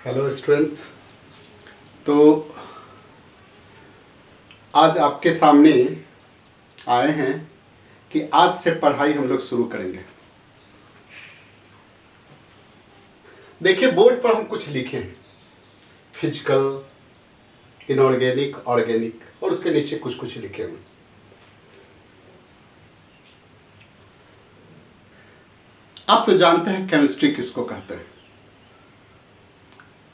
Hello students. तो आज आपके सामने आए हैं कि आज से पढ़ाई हम लोग शुरू करेंगे। देखिए, बोर्ड पर हम कुछ लिखे हैं, फिजिकल, इनऑर्गेनिक, ऑर्गेनिक, और उसके नीचे कुछ कुछ लिखे हुए। आप तो जानते हैं केमिस्ट्री किसको कहते हैं।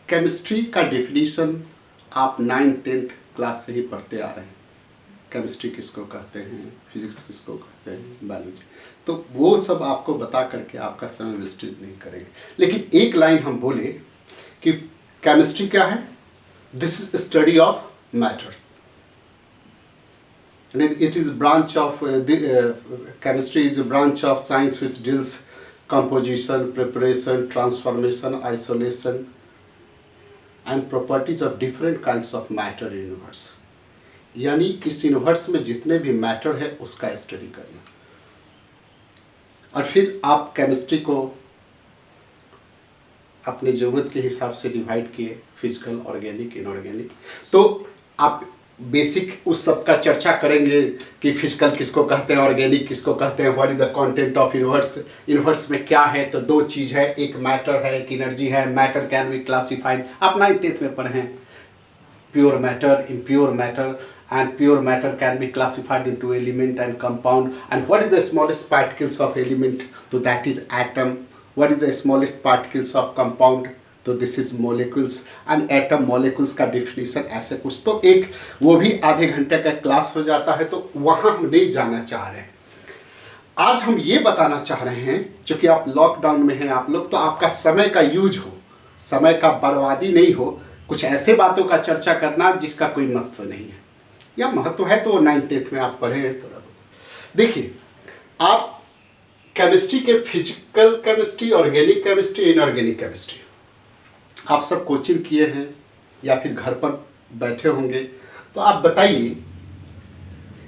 केमिस्ट्री का डेफिनेशन आप 9th-10th क्लास से ही पढ़ते आ रहे हैं। केमिस्ट्री किसको कहते हैं, फिजिक्स किसको कहते हैं, बायोलॉजी, तो वो सब आपको बता करके आपका समय वेस्टेज नहीं करेंगे। लेकिन एक लाइन हम बोले कि केमिस्ट्री क्या है, this is study of matter, it is branch of chemistry is a branch of science which deals composition, preparation, transformation, isolation and properties of different kinds of matter in universe। यानी इस universe में जितने भी matter है उसका study करना। और फिर आप केमिस्ट्री को अपनी ज़रूरत के हिसाब से डिवाइड किए, फिजिकल, ऑर्गेनिक, इनऑर्गेनिक। तो आप बेसिक उस सब का चर्चा करेंगे कि फिजिकल किसको कहते हैं, ऑर्गेनिक किसको कहते हैं, what is the content of universe, universe में क्या है। तो दो चीज़ है, एक मैटर है, एक एनर्जी है। मैटर कैन बी क्लासिफाइड, आप 9th-10th में पढ़े हैं, pure matter, impure matter, and pure matter can be classified into element and compound, and what is the smallest particles of element, so that is atom. What is the smallest particles of compound, तो this is molecules, and atom molecules का definition ऐसे कुछ। तो एक वो भी आधे घंटे का क्लास हो जाता है, तो वहाँ हम नहीं जाना चाह रहे हैं। आज हम ये बताना चाह रहे हैं, चूँकि आप लॉकडाउन में हैं आप लोग, तो आपका समय का यूज हो, समय का बर्बादी नहीं हो, कुछ ऐसे बातों का चर्चा करना जिसका कोई महत्व नहीं है, या महत्व है तो 9th-10th में आप पढ़े हैं थोड़ा बहुत। देखिए, आप केमिस्ट्री के physical chemistry, organic chemistry, inorganic chemistry आप सब कोचिंग किए हैं या फिर घर पर बैठे होंगे। तो आप बताइए,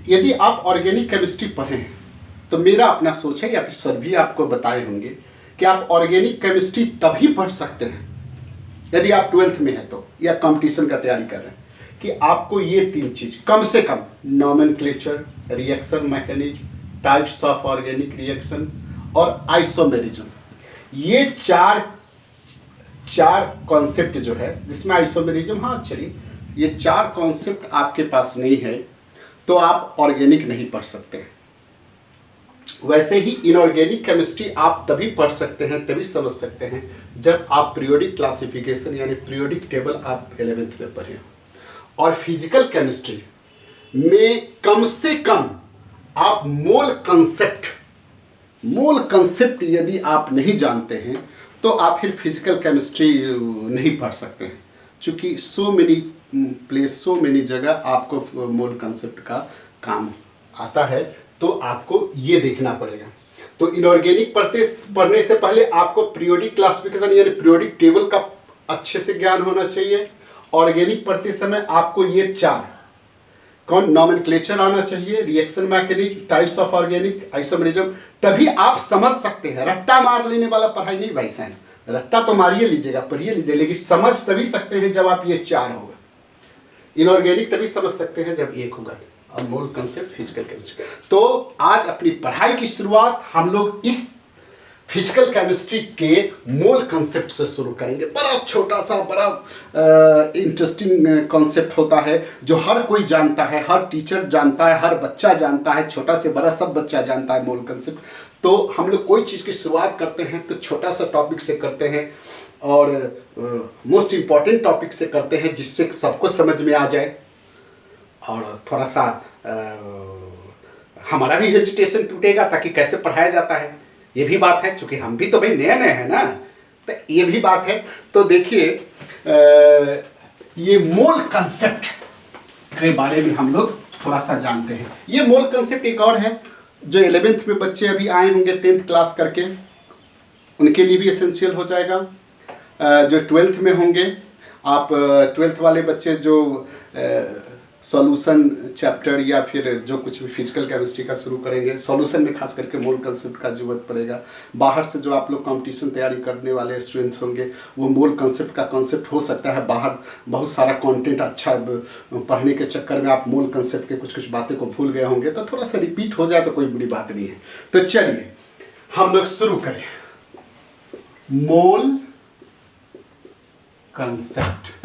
यदि आप ऑर्गेनिक केमिस्ट्री पढ़े हैं तो मेरा अपना सोच है, या फिर सर भी आपको बताए होंगे कि आप ऑर्गेनिक केमिस्ट्री तभी पढ़ सकते हैं यदि आप 12th में हैं तो, या कंपटीशन का तैयारी कर रहे हैं, कि आपको ये 3 चीज़ कम से कम, nomenclature, reaction mechanism, types of organic reaction और आइसोमेरिज्म, ये चार कॉन्सेप्ट जो है, जिसमें आइसोमेरिज्म, हाँ चलिए, ये 4 कॉन्सेप्ट आपके पास नहीं है तो आप ऑर्गेनिक नहीं पढ़ सकते हैं। वैसे ही इनऑर्गेनिक केमिस्ट्री आप तभी पढ़ सकते हैं, तभी समझ सकते हैं जब आप पीरियोडिक क्लासिफिकेशन यानी पीरियोडिक टेबल आप 11th में पढ़े हो। और फिजिकल केमिस्ट्री में कम से कम आप मोल कंसेप्ट यदि आप नहीं जानते हैं तो आप फिर फिजिकल केमिस्ट्री नहीं पढ़ सकते हैं, क्योंकि सो मेनी जगह आपको मोल कंसेप्ट का काम आता है, तो आपको ये देखना पड़ेगा। तो इनऑर्गेनिक पढ़ने से पहले आपको पीरियोडिक क्लासिफिकेशन यानी पीरियोडिक टेबल का अच्छे से ज्ञान होना चाहिए। ऑर्गेनिक पढ़ते समय आपको ये 4 नॉमेनक्लेचर आना चाहिए, reaction mechanism, types of organic, isomerism, तभी आप समझ सकते हैं। रट्टा मार लेने वाला पढ़ाई नहीं भाई साहब, रट्टा तो मारिए लीजिएगा, पढ़िए लीजिए, लेकिन समझ तभी सकते हैं जब आप ये 4 होगा। इनऑर्गेनिक तभी समझ सकते हैं जब 1 होगा, और मोल कंसेप्ट फिजिकल केमिस्ट्री। तो आज अपनी पढ़ाई की शुरुआत हम लोग इस फिजिकल केमिस्ट्री के मोल कंसेप्ट से शुरू करेंगे। बड़ा छोटा सा, बड़ा इंटरेस्टिंग कॉन्सेप्ट होता है जो हर कोई जानता है, हर टीचर जानता है, हर बच्चा जानता है, छोटा से बड़ा सब बच्चा जानता है मोल कंसेप्ट। तो हम लोग कोई चीज़ की शुरुआत करते हैं तो छोटा सा टॉपिक से करते हैं, और मोस्ट इम्पॉर्टेंट टॉपिक से करते हैं, जिससे सबको समझ में आ जाए, और थोड़ा सा हमारा भी हेजिटेशन टूटेगा, ताकि कैसे पढ़ाया जाता है, ये भी बात है, क्योंकि हम भी तो भाई नए नए हैं ना, तो ये भी बात है। तो देखिए, ये मोल कंसेप्ट के बारे में हम लोग थोड़ा सा जानते हैं। ये मोल कंसेप्ट एक और है जो 11th में बच्चे अभी आए होंगे 10th क्लास करके, उनके लिए भी एसेंशियल हो जाएगा। जो 12th में होंगे, आप 12th वाले बच्चे जो सॉल्यूशन चैप्टर या फिर जो कुछ भी फिजिकल केमिस्ट्री का शुरू करेंगे, सॉल्यूशन में खास करके मोल कंसेप्ट का जरूरत पड़ेगा। बाहर से जो आप लोग कंपटीशन तैयारी करने वाले स्टूडेंट्स होंगे वो मोल कंसेप्ट का कॉन्सेप्ट हो सकता है, बाहर बहुत सारा कंटेंट अच्छा पढ़ने के चक्कर में आप मोल कंसेप्ट के कुछ कुछ बातें को भूल गए होंगे, तो थोड़ा सा रिपीट हो जाए तो कोई बुरी बात नहीं है। तो चलिए हम लोग शुरू करें। मोल कंसेप्ट,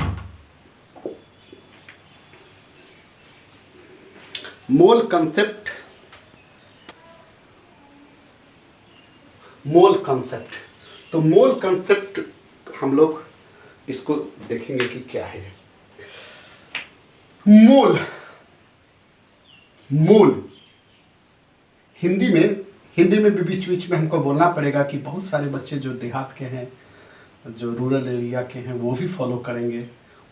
मोल कंसेप्ट, मोल कंसेप्ट। तो मोल कंसेप्ट हम लोग इसको देखेंगे कि क्या है। मोल, मोल हिंदी में भी बीच बीच में हमको बोलना पड़ेगा कि बहुत सारे बच्चे जो देहात के हैं, जो रूरल एरिया के हैं, वो भी फॉलो करेंगे,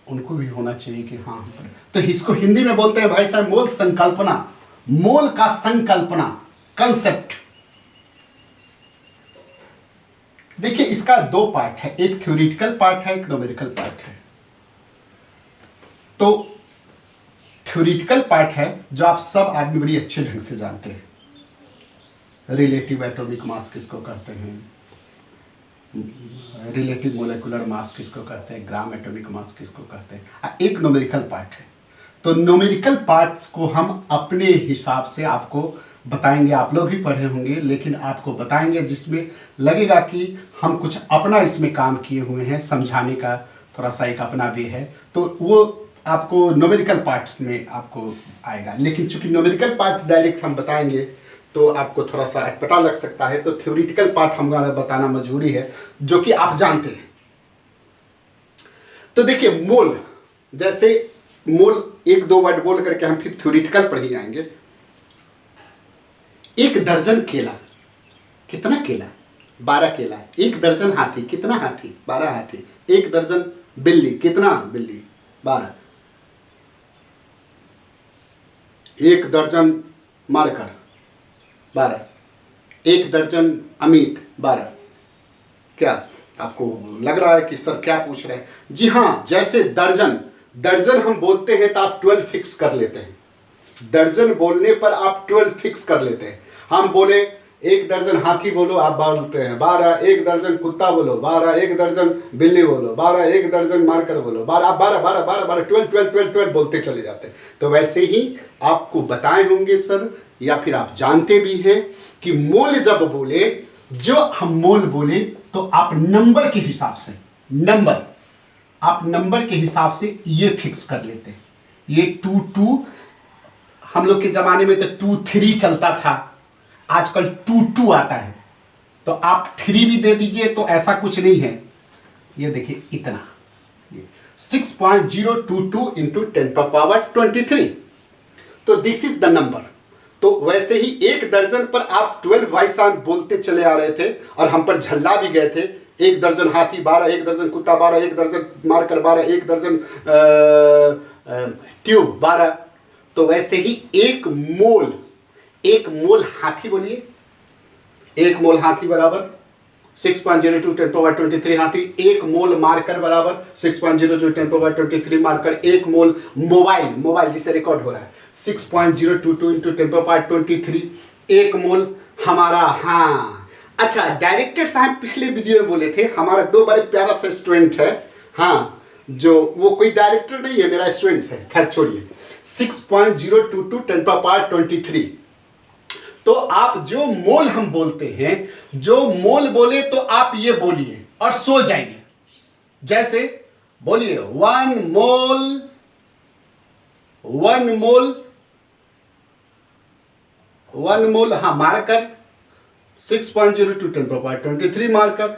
उनको भी होना चाहिए कि हाँ। तो इसको हिंदी में बोलते हैं भाई साहब मोल संकल्पना, मोल का संकल्पना, कंसेप्ट। देखिए इसका दो पार्ट है, एक थ्योरेटिकल पार्ट है, एक न्यूमेरिकल पार्ट है। तो थ्योरेटिकल पार्ट है जो आप सब आदमी बड़ी अच्छे ढंग से जानते हैं। रिलेटिव एटॉमिक मास किसको कहते हैं, रिलेटिव मोलेकुलर मास किसको कहते हैं, ग्राम एटॉमिक मास किसको कहते हैं। एक न्यूमेरिकल पार्ट है। तो न्यूमेरिकल पार्ट्स को हम अपने हिसाब से आपको बताएंगे, आप लोग भी पढ़े होंगे, लेकिन आपको बताएंगे जिसमें लगेगा कि हम कुछ अपना इसमें काम किए हुए हैं, समझाने का थोड़ा सा एक अपना वे है, तो वो आपको न्यूमेरिकल पार्ट्स में आपको आएगा। लेकिन चूंकि न्यूमेरिकल पार्ट्स डायरेक्ट हम बताएंगे तो आपको थोड़ा सा अटपटा लग सकता है, तो थ्योरेटिकल पार्ट हमारा बताना मजबूरी है, जो कि आप जानते हैं। तो देखिए मोल, जैसे मोल एक दो वर्ड बोल करके हम फिर थ्योरेटिकल पर ही आएंगे। एक दर्जन केला, कितना केला, 12 केला। एक दर्जन हाथी, कितना हाथी, 12 हाथी। एक दर्जन बिल्ली, कितना बिल्ली, 12। एक दर्जन मार्कर, 12। एक दर्जन अमित, 12। क्या आपको लग रहा है कि सर क्या पूछ रहे हैं? जी हाँ, जैसे दर्जन, दर्जन हम बोलते हैं तो आप 12 फिक्स कर लेते हैं। दर्जन बोलने पर आप 12 फिक्स कर लेते हैं। हम बोले एक दर्जन हाथी बोलो, आप बोलते हैं 12। एक दर्जन कुत्ता बोलो, 12। एक दर्जन बिल्ली बोलो, 12। एक दर्जन मार्कर बोलो, 12। आप 12 12 12 12 12 12 12 12 बोलते चले जाते हैं। तो वैसे ही आपको बताए होंगे सर, या फिर आप जानते भी हैं कि मोल जब बोले, जो हम मोल बोले तो आप नंबर के हिसाब से, नंबर, आप नंबर के हिसाब से ये फिक्स कर लेते हैं। ये 2 2, हम लोग के ज़माने में तो 2 3 चलता था, आजकल 2 2 आता है, तो आप 3 भी दे दीजिए तो ऐसा कुछ नहीं है। ये देखिए इतना, 6.022 इंटू 10⁻23। तो दिस इज द नंबर। तो वैसे ही एक दर्जन पर आप 12 वाइस बोलते चले आ रहे थे और हम पर झल्ला भी गए थे। एक दर्जन हाथी 12, एक दर्जन कुत्ता 12, एक दर्जन मार्कर 12, एक दर्जन ट्यूब 12। तो वैसे ही एक मोल, एक मोल हाथी बोलिए, एक मोल हाथी बराबर 6.02 10⁻23 हाथी। एक मोल मार्कर बराबर 6.02 10⁻23 मार्कर। एक मोल मोबाइल, मोबाइल जिसे रिकॉर्ड हो रहा है 6.022 इंटू 10⁻23। एक मोल हमारा, हाँ अच्छा, डायरेक्टर साहब पिछले वीडियो में बोले थे, हमारा 2 बड़े प्यारा सा स्टूडेंट है, हाँ, जो वो कोई डायरेक्टर नहीं है, मेरा स्टूडेंट है, खैर छोड़िए। 6.022 10⁻23। तो आप जो मोल हम बोलते हैं, जो मोल बोले तो आप ये बोलिए और सो जाइए। जैसे बोलिए 1 मोल, 1 मोल, 1 मोल, हाँ मार्कर 6.02 10⁻23 मार्कर।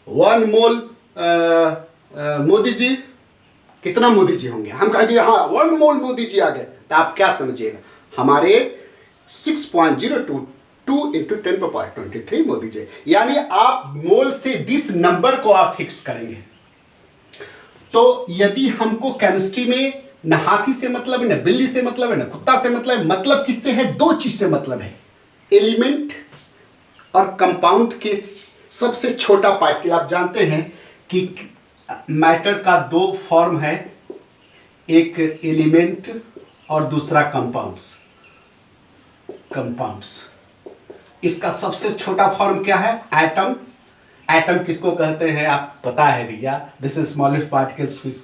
1 मोल मोदी जी, कितना मोदी जी होंगे? हम कहेंगे हाँ 1 मोल मोदी जी आ गए, तो आप क्या समझिएगा? हमारे 6.022 इंटू 10⁻23 मोदी जी। यानी आप मोल से दिस नंबर को आप फिक्स करेंगे। तो यदि हमको केमिस्ट्री में न हाथी से मतलब है, न बिल्ली से मतलब है, न कुत्ता से मतलब किससे है? 2 चीज से मतलब है, एलिमेंट और कंपाउंड के सबसे छोटा पार्टिकल। आप जानते हैं कि मैटर का 2 फॉर्म है, एक एलिमेंट और दूसरा कंपाउंड्स। कंपाउंड्स, इसका सबसे छोटा फॉर्म क्या है? एटम। एटम किसको कहते हैं आप पता है भैया? This is smallest particles which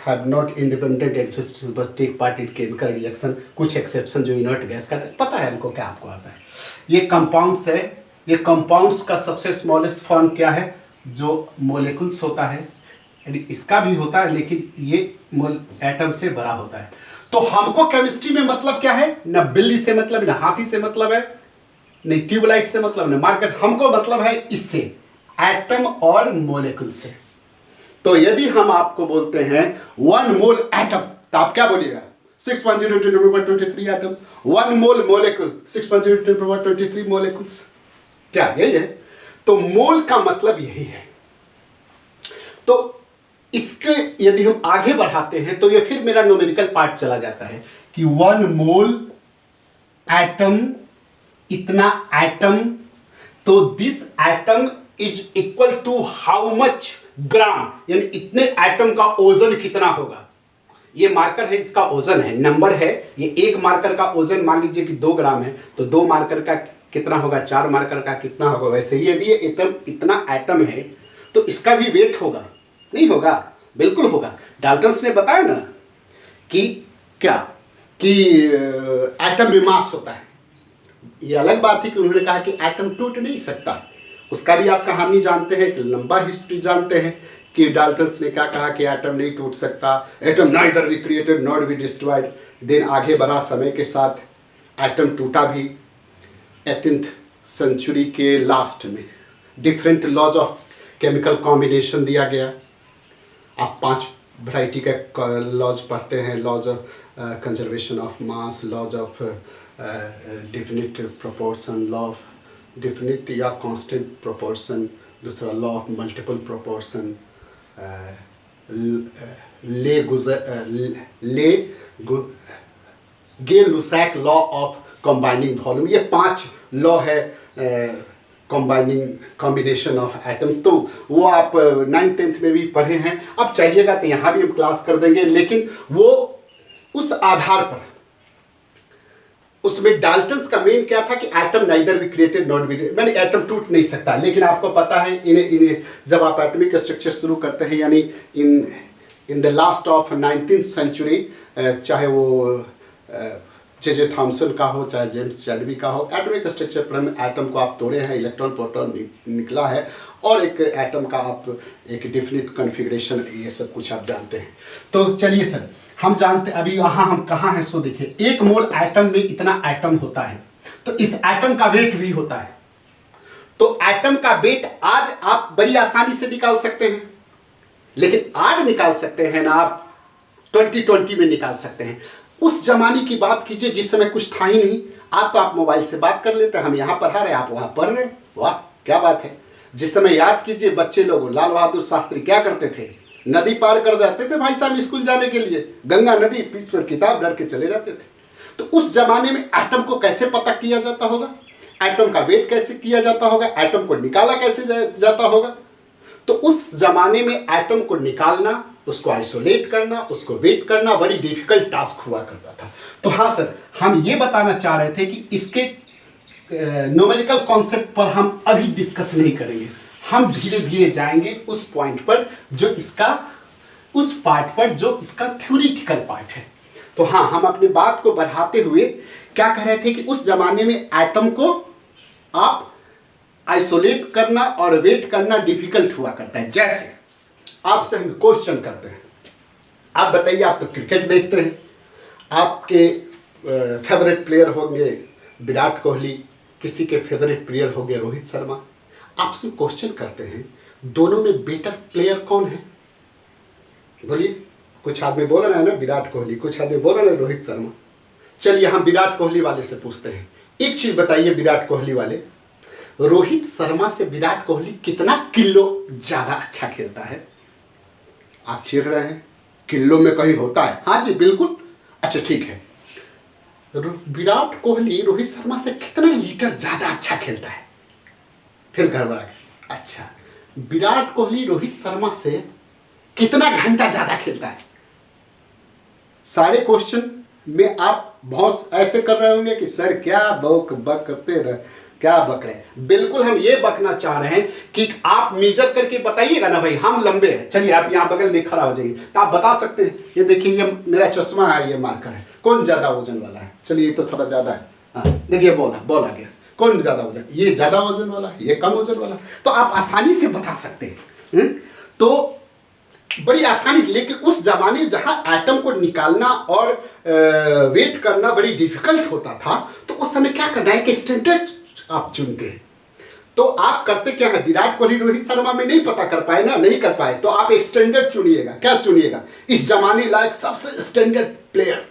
have not independent existence but take part in chemical reaction, कुछ एक्सेप्शन जो इनर्ट गैस कहते हैं, पता है हमको क्या, आपको आता है। ये कंपाउंड्स है। ये कंपाउंड्स का सबसे स्मॉलेस्ट फॉर्म क्या है? जो मोलिकुल्स होता है, यानी इसका भी होता है लेकिन ये एटम से बड़ा होता है। तो हमको केमिस्ट्री में मतलब क्या है? न बिल्ली से मतलब, न हाथी से मतलब है, नहीं ट्यूबलाइट से मतलब, न मार्केट, हमको मतलब है इससे, एटम और मोलिकुल से। तो यदि हम आपको बोलते हैं 1 मोल एटम, तो आप क्या बोलिएगा? 6.0 एटम। 1 मोल मोलिकुल 6.0 मोलिकुल्स, क्या यही है? तो मोल का मतलब यही है। तो इसके यदि हम आगे बढ़ाते हैं तो ये फिर मेरा न्यूमेरिकल पार्ट चला जाता है कि 1 मोल एटम, इतना एटम, तो this atom is equal to how much gram, यानी इतने एटम का ओजन कितना होगा। ये मार्कर है, इसका ओजन है, नंबर है। ये एक मार्कर का ओजन मान लीजिए कि 2 ग्राम है, तो 2 मार्कर का कितना होगा, 4 मार्कर का कितना होगा। वैसे ही यदि ये इतना एटम है तो इसका भी वेट होगा, नहीं होगा? बिल्कुल होगा। डाल्टन्स ने बताया ना कि क्या, कि एटम में मास होता है। ये अलग बात है कि उन्होंने कहा कि एटम टूट नहीं सकता, उसका भी आप कहानी जानते हैं, एक लंबा हिस्ट्री जानते हैं कि डाल्टन्स ने क्या कहा कि एटम नहीं टूट सकता, atom neither be created not be destroyed. Then आगे बढ़ा समय के साथ, एटम टूटा भी 18th सेंचुरी के लास्ट में। Different laws of chemical combination दिया गया। आप 5 वैरायटी का लॉज पढ़ते हैं, laws of conservation of mass, laws of definite proportion, law of definite या कांस्टेंट प्रोपोर्शन, दूसरा law of multiple proportion, Gay Lussac law of combining volume. ये 5 लॉ है कॉम्बिनेशन ऑफ एटम्स। तो वो आप 9th-10th में भी पढ़े हैं। अब चाहिएगा तो यहाँ भी हम क्लास कर देंगे, लेकिन वो उस आधार पर, उसमें डाल्टन्स का मेन क्या था कि atom neither be created not B, मैंने एटम टूट नहीं सकता। लेकिन आपको पता है इन्हें जब आप एटॉमिक स्ट्रक्चर शुरू करते हैं, यानी in the last of 19th century, चाहे वो जे थॉमसन का हो, चाहे जेम्स चैडवी का हो, एटॉमिक स्ट्रक्चर पर हम एटम को आप तोड़े हैं, इलेक्ट्रॉन प्रोटॉन निकला है, और एक एटम का आप एक डिफिनिट कॉन्फ़िगरेशन, ये सब कुछ आप जानते हैं। तो चलिए सर, हम जानते, अभी यहाँ हम कहाँ हैं, सो देखिए 1 मोल एटम में इतना एटम होता है, तो इस एटम का वेट भी होता है। तो एटम का वेट आज आप बड़ी आसानी से निकाल सकते हैं, लेकिन आज निकाल सकते हैं ना आप 2020 में निकाल सकते हैं। उस जमाने की बात कीजिए जिस समय कुछ था ही नहीं। आज तो आप मोबाइल से बात कर लेते हैं, हम यहाँ पढ़ा रहे, आप वहाँ पढ़ रहे, वाह क्या बात है। जिस समय याद कीजिए बच्चे लोग, लाल बहादुर शास्त्री क्या करते थे, नदी पार कर जाते थे भाई साहब स्कूल जाने के लिए, गंगा नदी, पीठ पर किताब डर के चले जाते थे। तो उस जमाने में एटम को कैसे पता किया जाता होगा, एटम का वेट कैसे किया जाता होगा, एटम को निकाला कैसे जाता होगा। तो उस जमाने में एटम को निकालना, उसको आइसोलेट करना, उसको वेट करना बड़ी डिफिकल्ट टास्क हुआ करता था। तो हाँ सर, हम ये बताना चाह रहे थे कि इसके न्यूमेरिकल कॉन्सेप्ट पर हम अभी डिस्कस नहीं करेंगे, हम धीरे धीरे जाएंगे उस पॉइंट पर जो इसका, उस पार्ट पर जो इसका थ्योरेटिकल पार्ट है। तो हाँ, हम अपनी बात को बढ़ाते हुए क्या कह रहे थे कि उस जमाने में एटम को आप आइसोलेट करना और वेट करना डिफिकल्ट हुआ करता है। जैसे आपसे हम क्वेश्चन करते हैं, आप बताइए, आप तो क्रिकेट देखते हैं, आपके फेवरेट प्लेयर होंगे विराट कोहली, किसी के फेवरेट प्लेयर होंगे रोहित शर्मा। आपसे क्वेश्चन करते हैं, दोनों में बेटर प्लेयर कौन है? बोलिए। कुछ आदमी बोल रहे हैं ना विराट कोहली, कुछ आदमी बोल रहे हैं रोहित शर्मा। चलिए हम विराट कोहली वाले से पूछते हैं, एक चीज बताइए विराट कोहली वाले, रोहित शर्मा से विराट कोहली कितना किलो ज्यादा अच्छा खेलता है? आप चिढ़ रहे हैं, किलो में कहीं होता है? हाँ जी बिल्कुल। अच्छा ठीक है, विराट कोहली रोहित शर्मा से कितना लीटर ज्यादा अच्छा खेलता है? फिर गड़बड़ा गया। अच्छा, विराट कोहली रोहित शर्मा से कितना घंटा ज्यादा खेलता है? सारे क्वेश्चन में आप बहुत ऐसे कर रहे होंगे कि सर क्या बकते रहे, क्या बक रहे हैं। बिल्कुल हम ये बकना चाह रहे हैं कि आप मेजर करके बताइएगा ना भाई, हम लंबे हैं, चलिए आप यहाँ बगल में खड़ा हो जाइए तो आप बता सकते हैं। ये देखिए ये मेरा चश्मा है, ये मार्कर है, कौन ज़्यादा वजन वाला है? चलिए ये तो थोड़ा ज़्यादा है। हाँ देखिए बॉल आ गया, कौन ज़्यादा वजन? ये ज़्यादा वजन वाला है, ये कम वजन वाला। तो आप आसानी से बता सकते हैं। तो बड़ी आसानी, लेकिन उस जमाने जहां एटम को निकालना और वेट करना बड़ी डिफिकल्ट होता था, तो उस समय क्या करना है कि स्टैंडर्ड आप चुनते हैं। तो आप करते क्या है, विराट कोहली रोहित शर्मा में नहीं पता कर पाए ना, नहीं कर पाए, तो आप एक स्टैंडर्ड चुनिएगा। क्या चुनिएगा? इस जमाने लायक सबसे स्टैंडर्ड प्लेयर,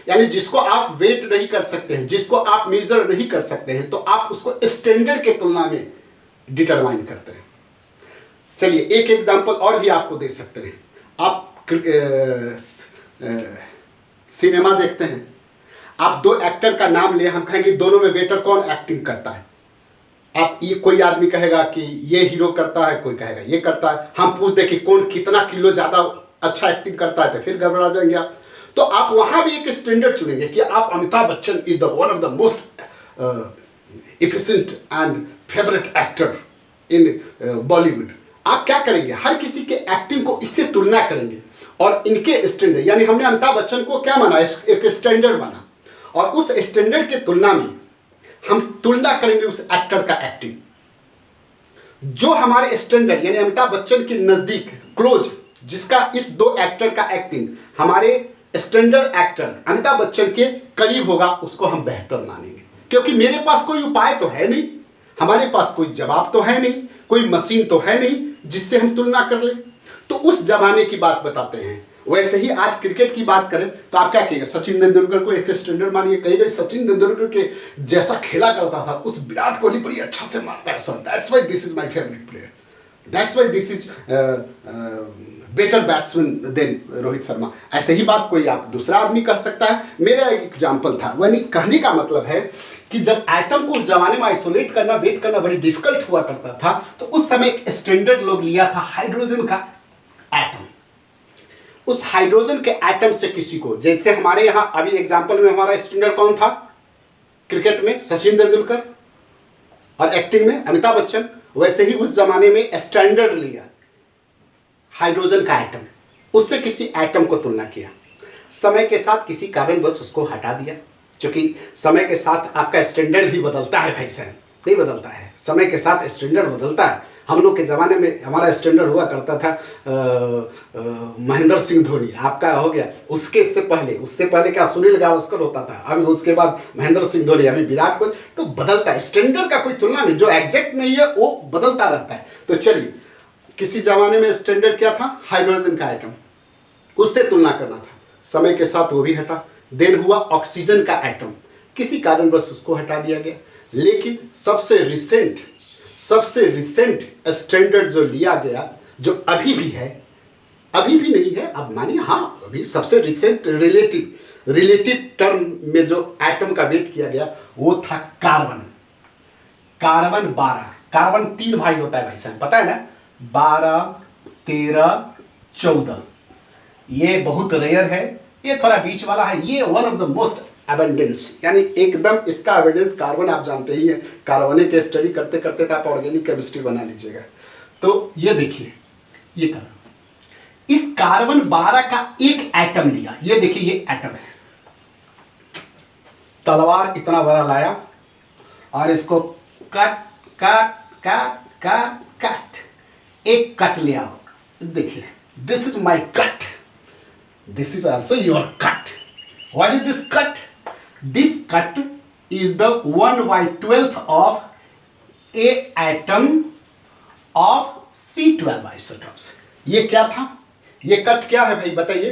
यानी जिसको आप वेट नहीं कर सकते हैं, जिसको आप मेजर नहीं कर सकते हैं, तो आप उसको स्टैंडर्ड के तुलना में डिटरमाइन करते हैं। चलिए एक एग्जांपल और भी आपको दे सकते हैं। आप सिनेमा देखते हैं, आप दो एक्टर का नाम ले, हम कहेंगे दोनों में बेटर कौन एक्टिंग करता है। आप ये कोई आदमी कहेगा कि ये हीरो करता है, कोई कहेगा ये करता है। हम पूछ दे कि कौन कितना किलो ज़्यादा अच्छा एक्टिंग करता है, तो फिर घबरा जाएंगे आप। तो आप वहाँ भी एक स्टैंडर्ड चुनेंगे कि आप Amitabh Bachchan is the one of the most efficient and favourite actor in Bollywood. आप क्या करेंगे, हर किसी के एक्टिंग को इससे तुलना करेंगे और इनके स्टैंडर्ड, यानी हमने अमिताभ बच्चन को क्या माना, एक स्टैंडर्ड माना, और उस स्टैंडर्ड के तुलना में हम तुलना करेंगे उस एक्टर का एक्टिंग जो हमारे स्टैंडर्ड यानी अमिताभ बच्चन के नज़दीक क्लोज, जिसका इस दो एक्टर का एक्टिंग हमारे स्टैंडर्ड एक्टर अमिताभ बच्चन के करीब होगा, उसको हम बेहतर मानेंगे। क्योंकि मेरे पास कोई उपाय तो है नहीं, हमारे पास कोई जवाब तो है नहीं, कोई मशीन तो है नहीं जिससे हम तुलना कर लें। तो उस जमाने की बात बताते हैं। वैसे ही आज क्रिकेट की बात करें तो आप क्या कहेंगे, सचिन तेंदुलकर को एक स्टैंडर्ड मानिए। कहेंगे सचिन तेंदुलकर के जैसा खेला करता था उस विराट कोहली बड़ी अच्छा से मारता है sir, that's why this is my favourite player, that's why this is better batsman than Rohit Sharma. ऐसे ही बात कोई आप दूसरा आदमी कह सकता है। मेरा एक एग्जाम्पल था, यानी कहने का मतलब है कि जब एटम को उस जमाने में आइसोलेट करना, वेट करना बड़ी डिफिकल्ट हुआ करता था, तो उस समय एक स्टैंडर्ड लोग लिया था हाइड्रोजन का एटम। उस हाइड्रोजन के एटम से किसी को, जैसे हमारे यहाँ अभी एग्जाम्पल में हमारा स्टैंडर्ड कौन था क्रिकेट में, सचिन तेंदुलकर, और एक्टिंग में अमिताभ बच्चन, वैसे ही उस जमाने में स्टैंडर्ड लिया हाइड्रोजन का एटम, उससे किसी एटम को तुलना किया। समय के साथ किसी कारणवश उसको हटा दिया, क्योंकि समय के साथ आपका स्टैंडर्ड भी बदलता है भाई साहब, नहीं बदलता है, समय के साथ स्टैंडर्ड बदलता है। हम लोग के ज़माने में हमारा स्टैंडर्ड हुआ करता था महेंद्र सिंह धोनी, आपका हो गया। उससे पहले क्या सुनील गावस्कर होता था, अभी उसके बाद महेंद्र सिंह धोनी, अभी विराट कोहली। तो बदलता है, स्टैंडर्ड का कोई तुलना नहीं, जो एग्जैक्ट नहीं है वो बदलता रहता है। तो चलिए किसी ज़माने में स्टैंडर्ड क्या था, हाइड्रोजन का एटम, उससे तुलना करना था। समय के साथ वो भी हटा। देन हुआ ऑक्सीजन का एटम, किसी कारणवश उसको हटा दिया गया। लेकिन सबसे रिसेंट स्टैंडर्ड जो लिया गया, जो अभी भी नहीं है, अब मानिए हाँ, अभी सबसे रिसेंट रिलेटिव टर्म में जो एटम का वेट किया गया वो था कार्बन 12। कार्बन 3 भाई होता है भाई साहब, पता है ना, 12, 13, 14। ये बहुत रेयर है, ये थोड़ा बीच वाला है। ये one of the most abundance, यानी एकदम इसका एबंडेंस कार्बन आप जानते ही हैं। कार्बनिक के स्टडी करते करते तो आप ऑर्गेनिक केमिस्ट्री बना लीजिएगा। तो ये देखिए, ये कार्बन, इस कार्बन 12 का एक एटम लिया। ये देखिए ये एटम है, तलवार इतना बड़ा लाया और इसको कट एक कट लिया। देखिए this is my cut, this is also your cut. What is this cut? This cut is the 1/12 of a atom of C12 isotopes. ये क्या था? ये कट क्या है भाई बताइए?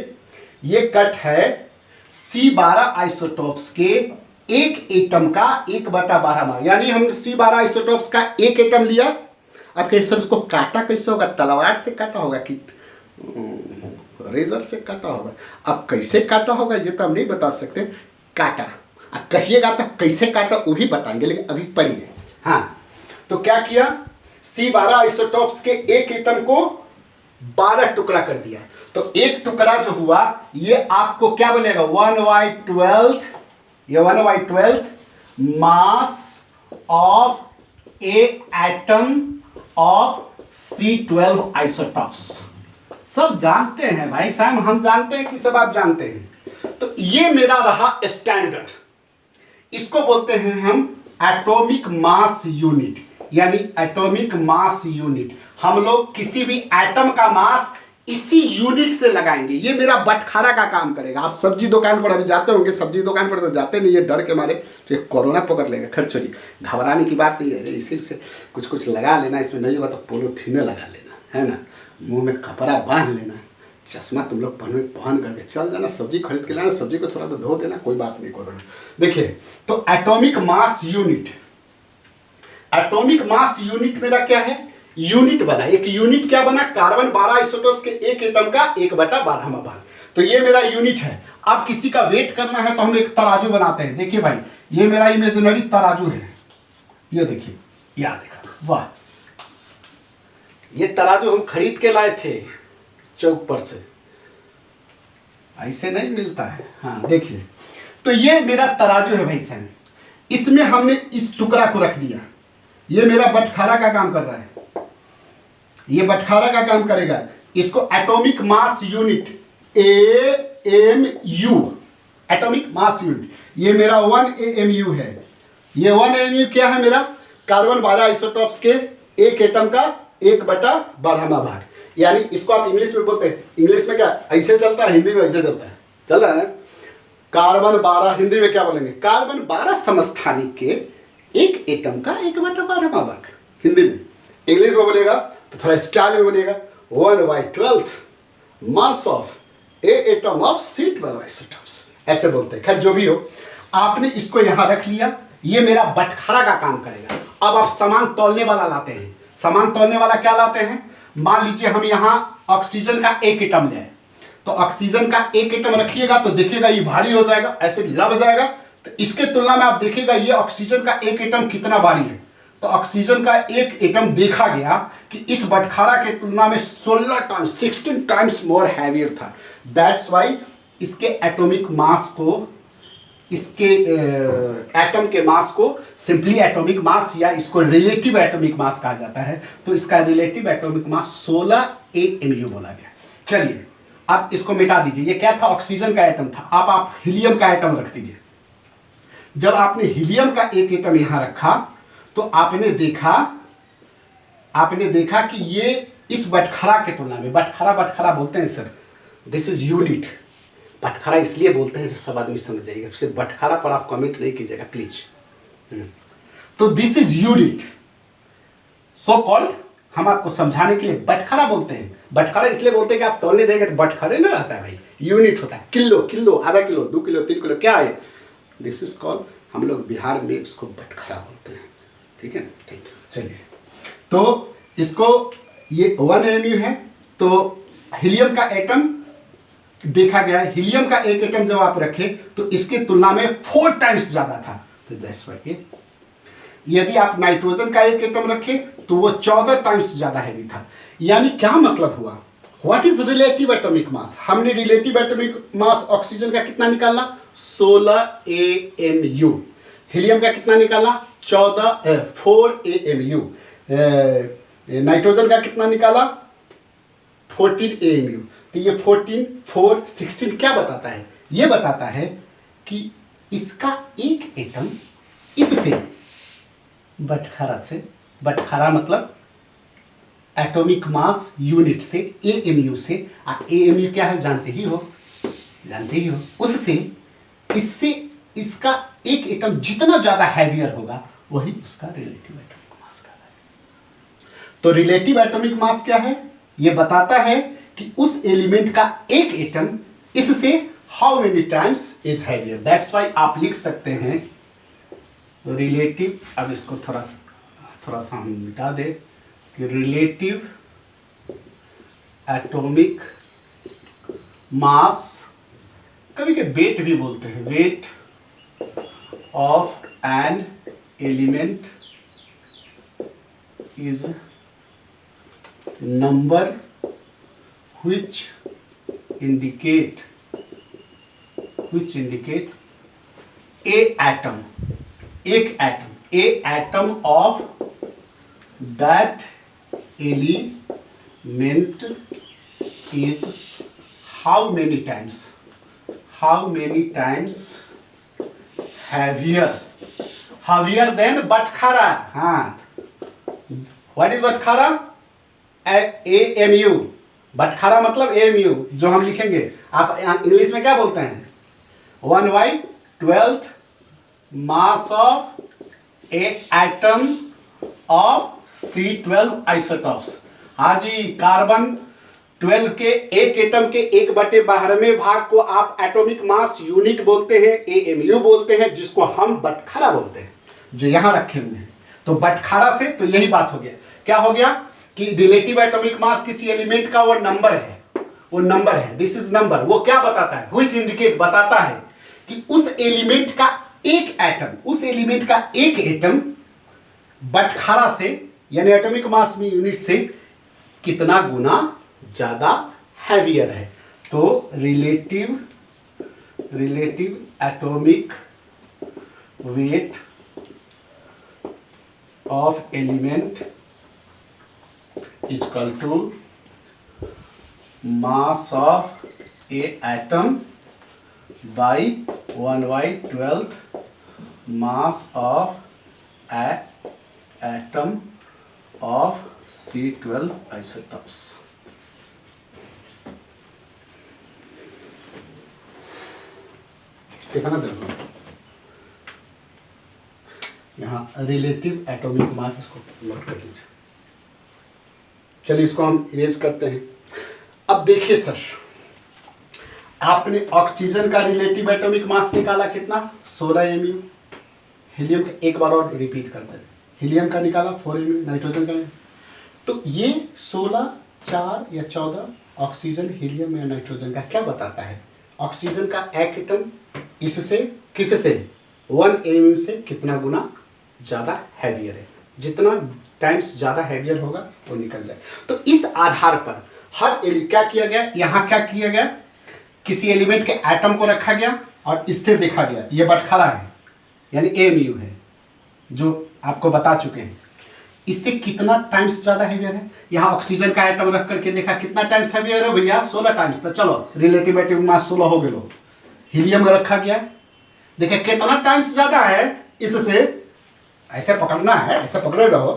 ये कट है C12 आइसोटोप्स के एक एटम का 1/12, यानी हम C12 आइसोटोप्स का एक एटम लिया। अब कहीं सर उसको काटा कैसे होगा? तलवार से काटा होगा कि रेजर से काटा होगा? अब कैसे काटा होगा ये तो हम नहीं बता सकते। काटा, कहिएगा तो कैसे काटा वो भी बताएंगे, लेकिन अभी पढ़िए। हाँ, तो क्या किया, C12 आइसोटोप्स के एक एटम को 12 टुकड़ा कर दिया। तो एक टुकड़ा जो हुआ ये आपको क्या बोलेगा, 1/12, ये 1/12 mass of a atom of C12 isotopes. सब जानते हैं भाई साहब, हम जानते हैं कि सब आप जानते हैं। तो ये मेरा रहा स्टैंडर्ड, इसको बोलते हैं हम एटॉमिक मास यूनिट, यानी एटॉमिक मास यूनिट। हम लोग किसी भी एटम का मास इसी यूनिट से लगाएंगे। ये मेरा बटखारा का काम करेगा। आप सब्जी दुकान पर अभी जाते होंगे, सब्जी दुकान पर तो जाते नहीं है डर के मारे तो कोरोना पकड़ लेगा। खैर छोड़िए, घबराने की बात नहीं है, इसी से कुछ कुछ लगा लेना, इसमें नहीं होगा तो पोलोथीन लगा लेना, है ना, मुंह में कपड़ा बांध लेना, चश्मा तुम लोग पहन करके चल जाना, सब्जी खरीद के लाना, सब्जी को थोड़ा तो धो देना, कोई बात नहीं कोरोना। देखिए तो atomic mass unit, atomic mass unit मेरा क्या है, यूनिट बना। एक यूनिट क्या बना, कार्बन 12 आइसोटोप्स के एक एटम का 1/12वां भाग। तो ये मेरा यूनिट है। अब किसी का वेट करना है तो हम एक तराजू बनाते हैं। देखिए भाई ये मेरा इमेजिनरी तराजू है, ये देखिए, या देखा, वाह, ये तराजू हम खरीद के लाए थे चौक पर से, ऐसे नहीं मिलता है। हाँ देखिए, तो ये मेरा तराजू है भाई साहब, इसमें हमने इस टुकड़ा को रख दिया। ये मेरा बटखारा का काम कर रहा है, ये बटखारा का काम करेगा। इसको atomic mass unit AMU, atomic mass unit, ये मेरा 1 AMU है। ये 1 AMU क्या है, मेरा कार्बन 12 आइसोटॉप्स के एक एटम का 1/12वां भाग। यानी इसको आप इंग्लिश में बोलते हैं, इंग्लिश में क्या ऐसे चलता है, हिंदी में ऐसे चलता है, चल रहा है। कार्बन 12 हिंदी में क्या बोलेंगे, कार्बन 12 समस्थानिक के एक एटम का 1/12वां भाग हिंदी में। इंग्लिश में बोलेगा तो थोड़ा स्टाइल में बोलेगा 1/12 mass of a atom of C12 isotopes, ऐसे बोलते हैं। खैर जो भी हो, आपने इसको यहाँ रख लिया, ये मेरा बटखारा का काम करेगा। अब आप सामान तौलने वाला लाते हैं। सामान तौलने वाला क्या लाते हैं, मान लीजिए हम यहाँ ऑक्सीजन का एक एटम ले, तो ऑक्सीजन का एक एटम रखिएगा तो देखिएगा ये भारी हो जाएगा, ऐसे लग जाएगा। तो इसके तुलना में आप देखिएगा ये ऑक्सीजन का एक एटम कितना भारी है। तो ऑक्सीजन का एक एटम देखा गया कि इस बटखारा के तुलना में 16 टाइम्स मोर हैवियर था। दैट्स वाई इसके एटॉमिक मास को, इसके एटम के मास को सिंपली एटॉमिक मास या इसको रिलेटिव एटॉमिक मास कहा जाता है। तो इसका रिलेटिव एटॉमिक मास 16 AMU बोला गया। चलिए अब इसको मिटा दीजिए। ये क्या था, ऑक्सीजन का एटम था। अब आप हीलियम का एटम रख दीजिए। जब आपने हीलियम का एक एटम यहाँ रखा तो आपने देखा कि ये इस बटखरा के तुलना में, बटखरा बोलते हैं सर, दिस इज यूनिट। बटखरा इसलिए बोलते हैं सब आदमी समझ जाइएगा, सिर्फ बटखरा पर आप कमेंट नहीं कीजिएगा प्लीज। तो this is unit, so called, हम आपको समझाने के लिए बटखरा बोलते हैं। बटखरा इसलिए बोलते हैं कि आप तौलने जाएंगे तो बटखरे ना रहता है भाई, यूनिट होता है, किलो, आधा किलो, 2 किलो, 3 किलो, क्या है, दिस इज कॉल्ड, हम लोग बिहार में इसको बटखरा बोलते हैं। ठीक है, थैंक यू। चलिए तो इसको, ये 1 AMU है। तो हीलियम का एटम देखा गया है, हीलियम का एक एटम जब आप रखें तो इसके तुलना में 4 टाइम्स ज़्यादा था। तो दैट्स व्हाई यदि आप नाइट्रोजन का एक एटम रखें तो वो 14 टाइम्स ज़्यादा हैवी था। यानी क्या मतलब हुआ, व्हाट इज रिलेटिव एटॉमिक मास, हमने रिलेटिव एटॉमिक मास ऑक्सीजन का कितना निकाला, 16 AMU। हीलियम का कितना निकाला, 4 AMU। नाइट्रोजन का कितना निकाला, 14 AMU। तो ये 14, 4, 16 क्या बताता है, ये बताता है कि इसका एक एटम इससे बटखरा मतलब एटॉमिक मास यूनिट से, AMU से, AMU क्या है जानते ही हो, उससे इससे इसका एक एटम जितना ज़्यादा हैवियर होगा वही उसका रिलेटिव एटॉमिक मास का है। तो रिलेटिव एटॉमिक मास क्या है, ये बताता है कि उस एलिमेंट का एक एटम इससे how many times is heavier. That's why आप लिख सकते हैं रिलेटिव, अब इसको थोड़ा सा हम मिटा दे कि रिलेटिव एटॉमिक मास, कभी के वेट भी बोलते हैं, weight of an element is number which indicate a atom, एक atom, a atom of that element is how many times heavier than Batkara. हाँ, what is Batkara? AMU. Batkara मतलब AMU जो हम लिखेंगे, आप इंग्लिश में क्या बोलते हैं? 1/12 mass of a atom of C12 isotopes. हाँ जी, कार्बन 12 के एक एटम के 1/12वें भाग को आप एटॉमिक मास यूनिट बोलते हैं, AMU बोलते हैं, जिसको हम बटखरा बोलते हैं, जो यहाँ रखे हुए हैं। तो बटखरा से तो यही बात हो गया। क्या हो गया कि रिलेटिव एटॉमिक मास किसी एलिमेंट का वो नंबर है, दिस इज नंबर। वो क्या बताता है? व्हिच इंडिकेट बताता है कि उस एलिमेंट का एक एटम बटखरा से यानी एटॉमिक मास में यूनिट से कितना गुना ज्यादा हैवियर है। तो relative atomic weight of element equal to mass of a atom by 1/12 mass of a atom of C12 isotopes। कितना देना यहाँ रिलेटिव एटॉमिक मास, इसको नोट कर लीजिए। चलिए इसको हम इरेज करते हैं। अब देखिए सर, आपने ऑक्सीजन का रिलेटिव एटॉमिक मास निकाला कितना? 16 mu। हीलियम का एक बार और रिपीट करते हैं, हीलियम का निकाला 4 mu, नाइट्रोजन का। तो ये 16, 4 या 14 ऑक्सीजन, हीलियम या नाइट्रोजन का क्या बताता है? ऑक्सीजन का एक एटम इससे किससे 1 mu से कितना गुना ज़्यादा हैवियर है, जितना टाइम्स ज़्यादा हैवियर होगा वो निकल जाए। तो इस आधार पर क्या किया गया, यहाँ क्या किया गया, किसी एलिमेंट के एटम को रखा गया और इससे देखा गया, ये बटखरा है यानी AMU है जो आपको बता चुके हैं, इससे कितना टाइम्स ज़्यादा हैवियर है। यहाँ ऑक्सीजन का एटम रख करके देखा कितना टाइम्स हैवियर है भैया, 16 टाइम्स। तो चलो रिलेटिव एटॉमिक मास 16 हो गए। हीलियम रखा गया, देखिए कितना टाइम्स ज़्यादा है, इससे ऐसे पकड़ना है, ऐसे पकड़े रहो,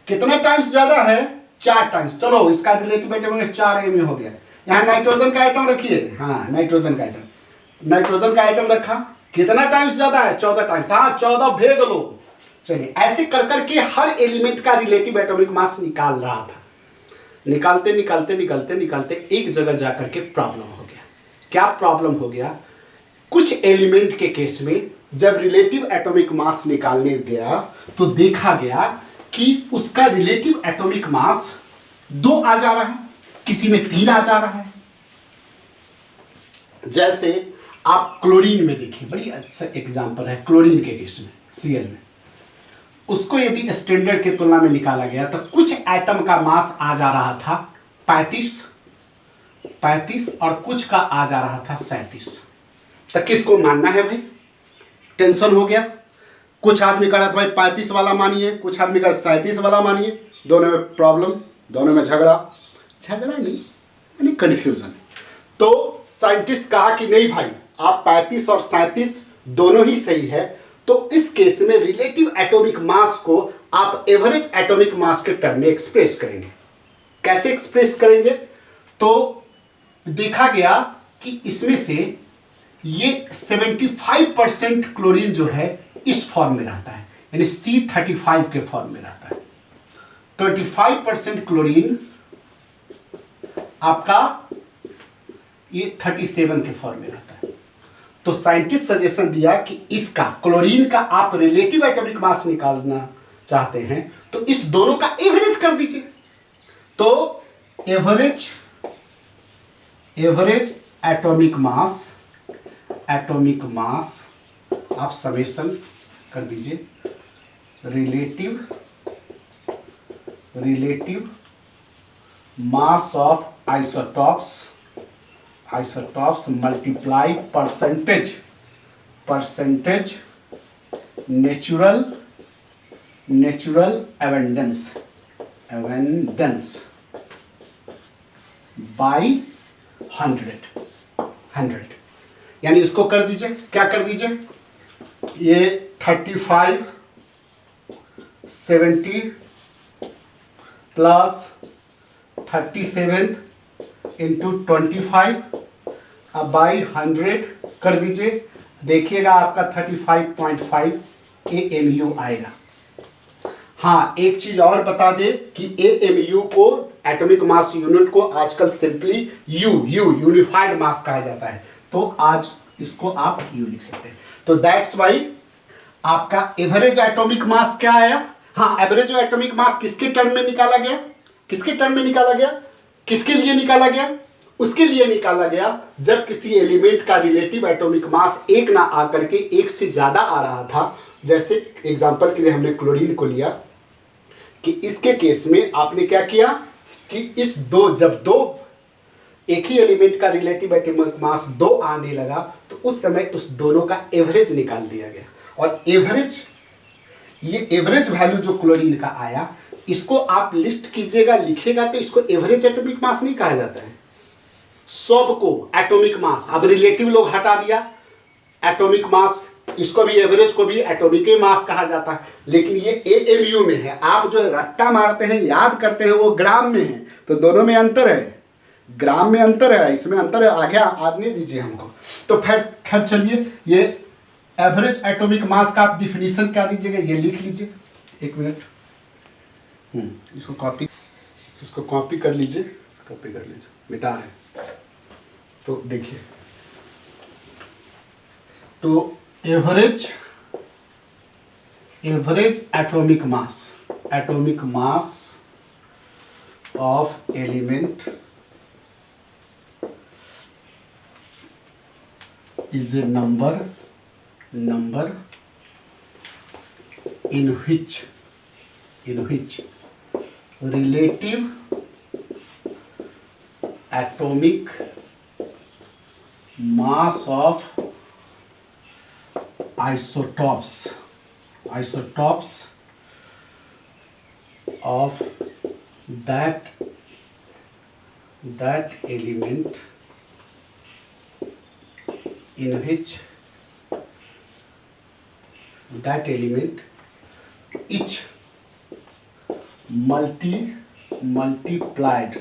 कितना टाइम्स ज़्यादा है? 4 टाइम्स। चलो इसका रिलेटिव एटॉमिक 4 AMU हो गया। यहाँ नाइट्रोजन का आइटम रखिए, हाँ नाइट्रोजन का आइटम रखा, कितना टाइम्स ज़्यादा है? 14 टाइम्स। हाँ 14 भेज लो। चलिए ऐसे कर करके हर एलिमेंट का रिलेटिव एटॉमिक मास निकाल रहा था। निकालते एक जगह जाकर के प्रॉब्लम हो गया। क्या प्रॉब्लम हो गया? कुछ एलिमेंट के केस में जब रिलेटिव एटॉमिक मास निकालने गया तो देखा गया कि उसका रिलेटिव एटॉमिक मास 2 आ जा रहा है, किसी में 3 आ जा रहा है। जैसे आप क्लोरीन में देखिए, बड़ी अच्छा एग्जांपल है क्लोरीन के केस में, Cl में, उसको यदि स्टैंडर्ड के तुलना में निकाला गया तो कुछ एटम का मास आ जा रहा था 35 और कुछ का आ जा रहा था 37। तो किसको मानना है भाई? टेंशन हो गया। कुछ आदमी कह रहा था भाई 35 वाला मानिए, कुछ आदमी का 37 वाला मानिए, दोनों में प्रॉब्लम, दोनों में झगड़ा नहीं यानी कन्फ्यूजन। तो साइंटिस्ट कहा कि नहीं भाई, आप 35 और 37 दोनों ही सही है। तो इस केस में रिलेटिव एटॉमिक मास को आप एवरेज एटॉमिक मास के टर्म में एक्सप्रेस करेंगे। कैसे एक्सप्रेस करेंगे? तो देखा गया कि इसमें से ये 75% क्लोरीन जो है इस फॉर्म में रहता है, यानी C35 के फॉर्म में रहता है। 25% क्लोरीन आपका ये 37 के फॉर्म में रहता है। तो साइंटिस्ट सजेशन दिया कि इसका क्लोरीन का आप रिलेटिव एटॉमिक मास निकालना चाहते हैं तो इस दोनों का एवरेज कर दीजिए। तो एवरेज एटॉमिक मास आप समेशन कर दीजिए, relative mass of isotopes multiply percentage natural abundance by 100 यानी इसको कर दीजिए, क्या कर दीजिए, ये 35 70 प्लस 37 इंटू 25 अब बाई 100 कर दीजिए। देखिएगा आपका 35.5 AMU आएगा। हाँ, एक चीज और बता दे कि AMU को, एटॉमिक मास यूनिट को आजकल सिंपली यूनिफाइड मास कहा जाता है, तो आज इसको आप U लिख सकते हैं। तो दैट्स वाई आपका एवरेज एटॉमिक मास क्या आया। हाँ, एवरेज एटॉमिक मास किसके टर्म में निकाला गया, किसके लिए निकाला गया, उसके लिए निकाला गया जब किसी एलिमेंट का रिलेटिव एटॉमिक मास एक ना आकर के एक से ज्यादा आ रहा था। जैसे एग्जांपल के लिए हमने क्लोरीन को लिया कि इसके केस में आपने क्या किया कि जब दो एक ही एलिमेंट का रिलेटिव एटॉमिक मास 2 आने लगा तो उस समय उस दोनों का एवरेज निकाल दिया गया। और ये एवरेज वैल्यू जो क्लोरीन का आया, इसको आप लिस्ट कीजिएगा, लिखेगा तो इसको एवरेज एटॉमिक मास नहीं कहा जाता है, सबको एटॉमिक मास। अब रिलेटिव लोग हटा दिया, एटॉमिक मास, इसको भी एवरेज को भी एटॉमिक मास कहा जाता है, लेकिन ये AMU में है। आप जो रट्टा मारते हैं, याद करते हैं, वो ग्राम में है, तो दोनों में अंतर है, ग्राम में अंतर है, इसमें अंतर है, आगे आदमी दीजिए हमको। तो खैर चलिए, ये एवरेज एटॉमिक मास का आप डिफिनीशन क्या दीजिएगा, ये लिख लीजिए, एक मिनट, इसको कॉपी कर लीजिए, मिटा रहे। तो देखिए, तो average atomic mass of element is a number in which relative atomic mass of isotopes of that element in which that element each multiplied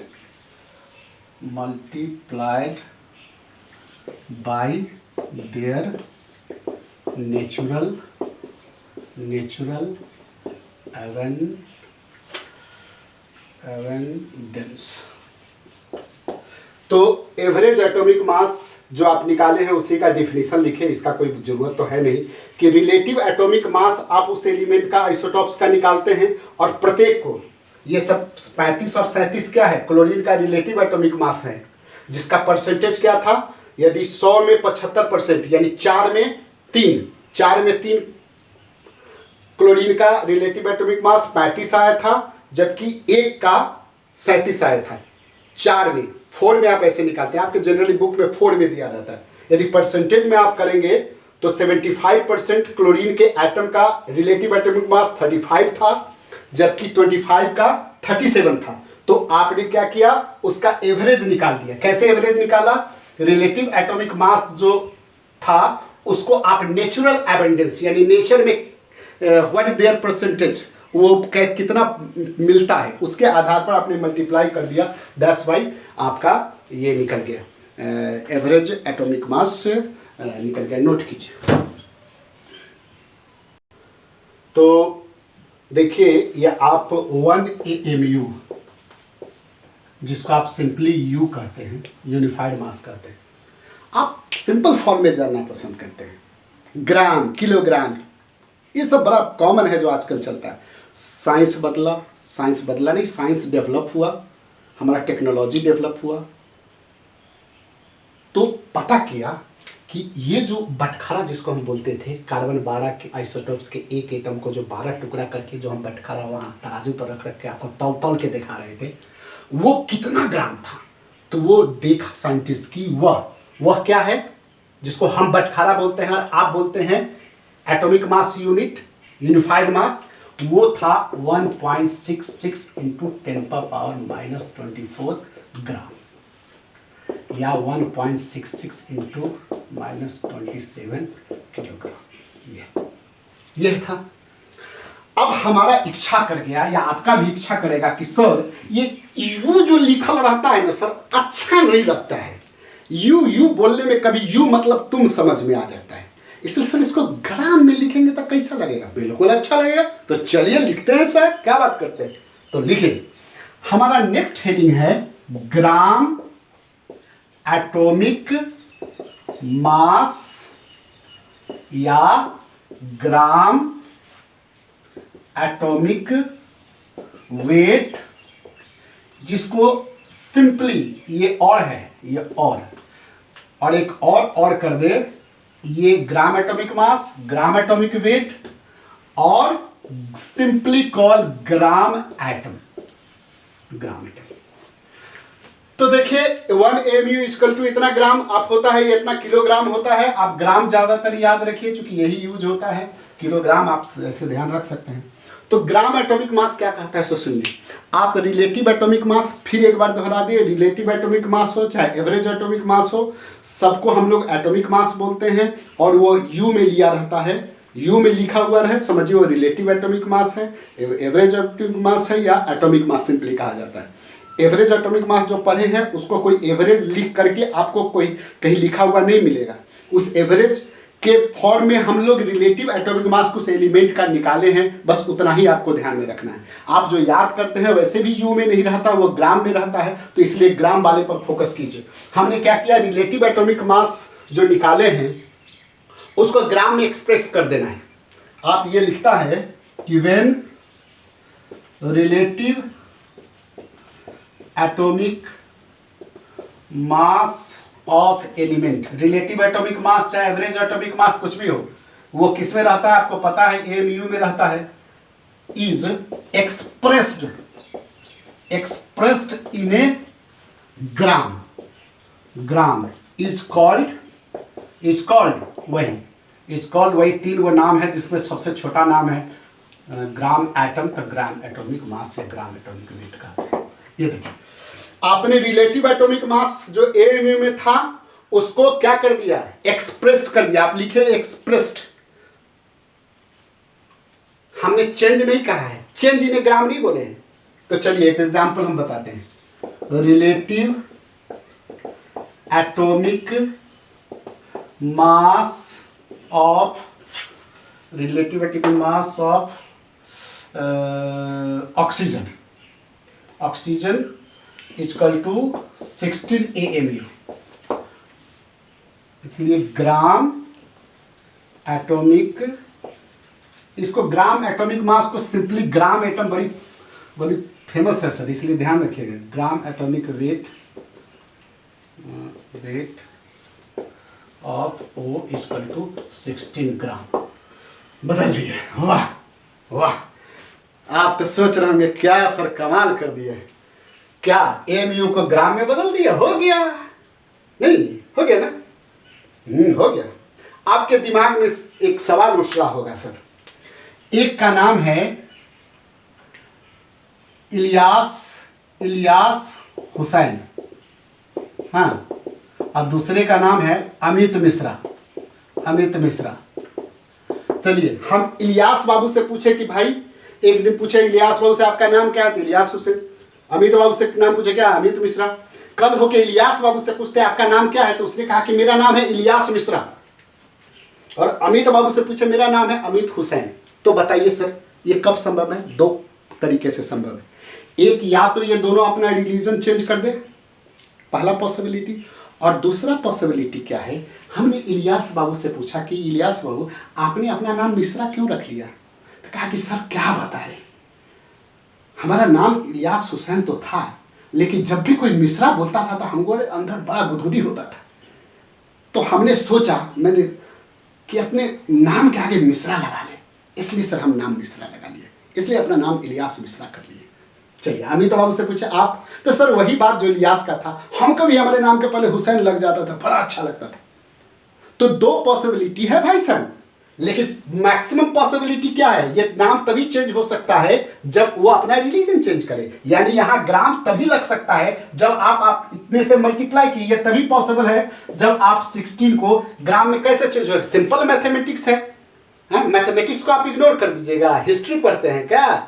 by their natural abundance। तो एवरेज एटॉमिक मास जो आप निकाले हैं उसी का definition लिखे, इसका कोई जरूरत तो है नहीं कि रिलेटिव एटॉमिक मास आप उस एलिमेंट का आइसोटॉप्स का निकालते हैं और प्रत्येक को, ये सब 35 और 37 क्या है, क्लोरीन का रिलेटिव एटॉमिक मास है, जिसका परसेंटेज क्या था, यदि 100 में 75% यानी 4 में 3 क्लोरीन का रिलेटिव एटॉमिक मास 35 आया था, जबकि एक का 37 आया था। 4 में आप ऐसे निकालते हैं, आपके जनरली बुक में 4 में दिया जाता है। यदि परसेंटेज में आप करेंगे तो 75% क्लोरीन के एटम का रिलेटिव एटॉमिक मास 35 था, जबकि 25 का 37 था। तो आपने क्या किया, उसका एवरेज निकाल दिया। कैसे एवरेज निकाला, रिलेटिव एटॉमिक मास जो था उसको आप नेचुरल एबंडेंस यानी नेचर में व्हाट इज देयर परसेंटेज, वो कितना मिलता है, उसके आधार पर आपने मल्टीप्लाई कर दिया। दैट्स वाई आपका ये निकल गया, एवरेज एटॉमिक मास निकल गया। नोट कीजिए। तो देखिए, ये आप 1 AMU, जिसको आप सिंपली U कहते हैं, यूनिफाइड मास कहते हैं, आप सिंपल फॉर्म में जानना पसंद करते हैं। ग्राम, किलोग्राम, ये सब बड़ा कॉमन है जो आजकल चलता है। साइंस बदला नहीं, साइंस डेवलप हुआ, हमारा टेक्नोलॉजी डेवलप हुआ, तो पता किया कि ये जो बटखरा जिसको हम बोलते थे, कार्बन 12 के आइसोटोप्स के एक एटम को जो 12 टुकड़ा करके जो हम बटखरा वहाँ तराजू पर रख के आपको तौल के दिखा रहे थे, वो कितना ग्राम था। तो वो देखा साइंटिस्ट की वह क्या है जिसको हम बटखारा बोलते हैं और आप बोलते हैं एटॉमिक मास यूनिट, यूनिफाइड मास, वो था 1.66 इंटू 10⁻⁻24 ग्राम या 1.66 इंटू -27 किलोग्राम। ये था। अब हमारा इच्छा कर गया या आपका भी इच्छा करेगा कि सर ये यू जो लिखल रहता है ना सर अच्छा नहीं लगता है, यू बोलने में कभी यू मतलब तुम समझ में आ जाता है, इसलिए सर इसको ग्राम में लिखेंगे तो कैसा लगेगा? बिल्कुल अच्छा लगेगा। तो चलिए लिखते हैं सर, क्या बात करते हैं। तो लिखिए, हमारा नेक्स्ट हेडिंग है ग्राम एटॉमिक मास या ग्राम एटॉमिक वेट, जिसको सिंपली ये और है, ये और एक और कर दे, ये gram atomic mass, gram atomic weight और simply call gram atom, gram atom. तो देखिए 1 mu इक्वल टू इतना ग्राम आप होता है, ये इतना किलोग्राम होता है। आप ग्राम ज्यादातर याद रखिए क्योंकि यही यूज होता है, किलोग्राम आप ऐसे ध्यान रख सकते हैं। तो ग्राम एटॉमिक मास क्या कहता है सो सुनिए आप। रिलेटिव एटॉमिक मास, फिर एक बार दोहरा दिए, रिलेटिव एटॉमिक मास हो चाहे एवरेज एटॉमिक मास हो, सबको हम लोग एटॉमिक मास बोलते हैं और वो यू में लिया रहता है, यू में लिखा हुआ रहे, समझिए वो रिलेटिव एटॉमिक मास है, एवरेज एटॉमिक मास है या एटॉमिक मास सिंपली कहा जाता है। एवरेज एटॉमिक मास जो पढ़े हैं उसको कोई एवरेज लिख करके आपको कोई कहीं लिखा हुआ नहीं मिलेगा। उस एवरेज के फॉर्म में हम लोग रिलेटिव एटॉमिक मास को एलिमेंट का निकाले हैं, बस उतना ही आपको ध्यान में रखना है। आप जो याद करते हैं वैसे भी यू में नहीं रहता, वो ग्राम में रहता है, तो इसलिए ग्राम वाले पर फोकस कीजिए। हमने क्या किया, रिलेटिव एटॉमिक मास जो निकाले हैं उसको ग्राम में एक्सप्रेस कर देना है। आप ये लिखता है कि when relative atomic mass of element, relative atomic मास चाहे एवरेज एटॉमिक मास कुछ भी हो, वो किस में रहता है आपको पता है, AMU में रहता है, is expressed in A gram, gram is called वही तीन वो नाम है जिसमें सबसे छोटा नाम है ग्राम एटम, तो ग्राम एटॉमिक मास या ग्राम एटॉमिक वेट का। ये देखिए आपने रिलेटिव एटॉमिक मास जो AMU में था उसको क्या कर दिया, एक्सप्रेस्ड कर दिया। आप लिखे एक्सप्रेस्ड, हमने चेंज नहीं कहा है, चेंज इन ग्राम नहीं बोले हैं। तो चलिए एक एग्जांपल हम बताते हैं, relative atomic mass of oxygen equal to 16 AMU, इसलिए ग्राम एटॉमिक, इसको ग्राम एटॉमिक मास को सिंपली ग्राम एटम बड़ी फेमस है सर, इसलिए ध्यान रखिएगा। Gram atomic weight of O equal to 16 gram बदल दिए। वाह वाह, आप तो सोच रहे होंगे क्या सर कमाल कर दिए, क्या AMU को ग्राम में बदल दिया, हो गया? नहीं हो गया ना, हो गया। आपके दिमाग में एक सवाल उठ रहा होगा सर, एक का नाम है इलियास हुसैन, हाँ, और दूसरे का नाम है अमित मिश्रा। चलिए हम इलियास बाबू से पूछे कि भाई, एक दिन पूछे इलियास बाबू से आपका नाम क्या है, इलियास हुसैन। अमित बाबू से नाम पूछे क्या, अमित मिश्रा। कल होके इलियास बाबू से पूछते आपका नाम क्या है, तो उसने कहा कि मेरा नाम है इलियास मिश्रा। और अमित बाबू से पूछे मेरा नाम है अमित हुसैन। तो बताइए सर ये कब संभव है? दो तरीके से संभव है। एक, या तो ये दोनों अपना रिलीजन चेंज कर दे, पहला पॉसिबिलिटी, और दूसरा पॉसिबिलिटी क्या है, हमने इलियास बाबू से पूछा कि इलियास बाबू आपने अपना नाम मिश्रा क्यों रख लिया? तो कहा कि सर क्या बताए, हमारा नाम इलियास हुसैन तो था, लेकिन जब भी कोई मिश्रा बोलता था तो हमको अंदर बड़ा गुदगुदी होता था। तो हमने सोचा मैंने कि अपने नाम के आगे मिश्रा लगा ले, इसलिए सर हम नाम मिश्रा लगा लिए, इसलिए अपना नाम इलियास मिश्रा कर लिए। चलिए अमित बाबू से पूछे आप, तो सर वही बात जो इलियास का था, हमको भी हमारे नाम के पहले हुसैन लग जाता था, बड़ा अच्छा लगता था। तो दो पॉसिबिलिटी है भाई साहब, लेकिन मैक्सिमम पॉसिबिलिटी क्या है, ये नाम तभी चेंज हो सकता है जब वो अपना रिलीजन चेंज करे। यानी यहाँ ग्राम तभी लग सकता है जब आप इतने से मल्टीप्लाई कीजिए, तभी पॉसिबल है जब आप 16 को ग्राम में कैसे चेंज हो। सिंपल मैथमेटिक्स है, मैथमेटिक्स को आप इग्नोर कर दीजिएगा। हिस्ट्री पढ़ते हैं क्या,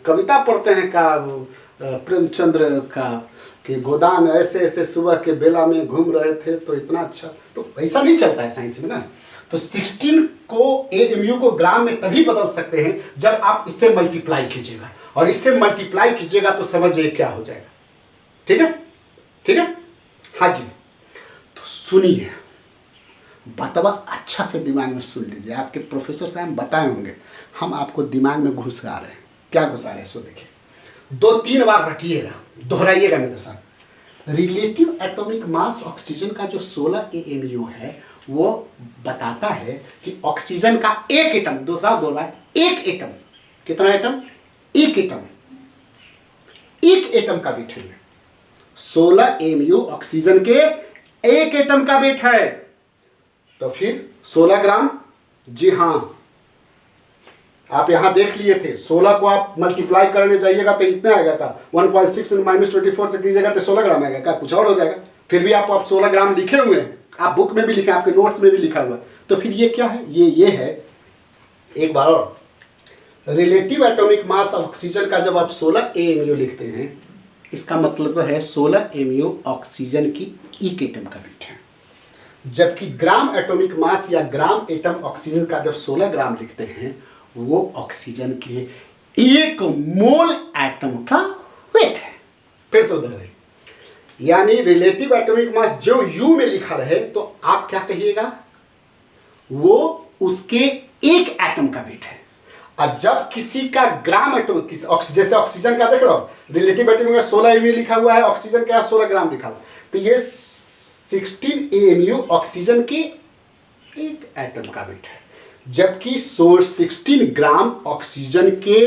कविता पढ़ते हैं क्या, प्रेमचंद्र का कि गोदान ऐसे ऐसे सुबह के बेला में घूम रहे थे तो इतना अच्छा, तो ऐसा नहीं चलता है साइंस में ना। तो 16 को AMU को ग्राम में तभी बदल सकते हैं जब आप इससे मल्टीप्लाई कीजिएगा, और इससे मल्टीप्लाई कीजिएगा तो समझिए क्या हो जाएगा। ठीक है, ठीक है, हाँ जी। तो सुनिए, बतवा अच्छा से दिमाग में सुन लीजिए, आपके प्रोफेसर साहब बताए होंगे, हम आपको दिमाग में घुसा रहे हैं। क्या घुसा रहे हैं सो देखिए, 2-3 बार रटिएगा, दोहराइएगा मेरे साथ। रिलेटिव एटॉमिक मास ऑक्सीजन का जो 16 AMU है वो बताता है कि ऑक्सीजन का एक एटम, दूसरा बोल रहा है एक एटम, कितना एटम, एक एटम, एक एटम का वेट है। 16 AMU ऑक्सीजन के एक एटम का वेट है, तो फिर 16 ग्राम। जी हाँ, आप यहां देख लिए थे, 16 को आप मल्टीप्लाई करने जाइएगा तो इतना आएगा का 1.6 -24 से कीजिएगा तो 16 ग्राम आएगा, क्या कुछ और हो जाएगा। फिर भी आप 16 ग्राम लिखे हुए हैं, आप बुक में भी लिखे, आपके नोट्स में भी लिखा हुआ है। तो फिर ये क्या है, ये है, एक बार और, रिलेटिव एटॉमिक मास ऑक्सीजन का जब आप 16 AMU लिखते हैं, इसका मतलब है 16 AMU ऑक्सीजन की एक एटम का वेट है। जबकि ग्राम एटॉमिक मास या ग्राम एटम ऑक्सीजन का जब 16 ग्राम लिखते हैं, वो ऑक्सीजन के 1 मोल एटम का वेट है। फिर से उधर, यानी रिलेटिव एटॉमिक मास जो U में लिखा रहे तो आप क्या कहिएगा, वो उसके एक एटम का वेट है। और जब किसी का ग्राम एटॉमिक, जैसे ऑक्सीजन का देख रहे हो, रिलेटिव एटॉमिक का 16 AMU लिखा हुआ है, ऑक्सीजन का 16 ग्राम लिखा हुआ है, तो ये 16 AMU ऑक्सीजन के एक एटम का वेट है। जबकि 16 ग्राम ऑक्सीजन के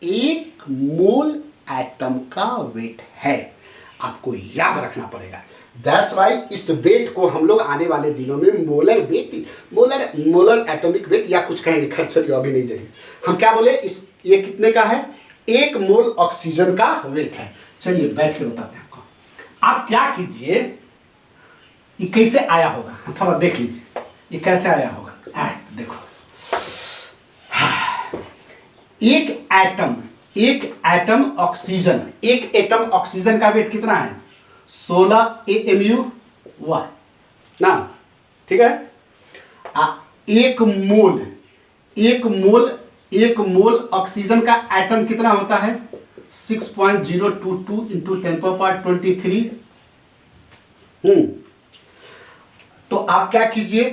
1 मोल एटम का वेट है। आपको याद रखना पड़ेगा। दैट्स वाई इस वेट को हम लोग आने वाले दिनों में molar weight, molar atomic weight या कुछ कहेंगे, खर्च अभी नहीं चाहिए। हम क्या बोले, इस ये कितने का है, 1 मोल ऑक्सीजन का वेट है। चलिए बैठ के बताते हैं आपको। आप क्या कीजिए, ये कैसे आया होगा, थोड़ा देख लीजिए ये कैसे आया होगा। देखो, एक एटम ऑक्सीजन, एक एटम ऑक्सीजन का वेट कितना है, 16 AMU हुआ ना, ठीक है। एक मोल ऑक्सीजन का एटम कितना होता है, 6.022 × 10⁻23। तो आप क्या कीजिए,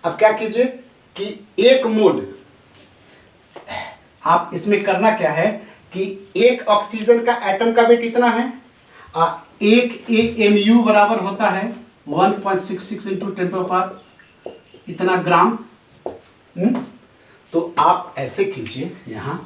अब क्या कीजिए कि 1 मोल, आप इसमें करना क्या है कि एक ऑक्सीजन का एटम का वेट इतना है, एक AMU बराबर होता है 1.66 × 10⁻, इतना ग्राम। तो आप ऐसे कीजिए, यहां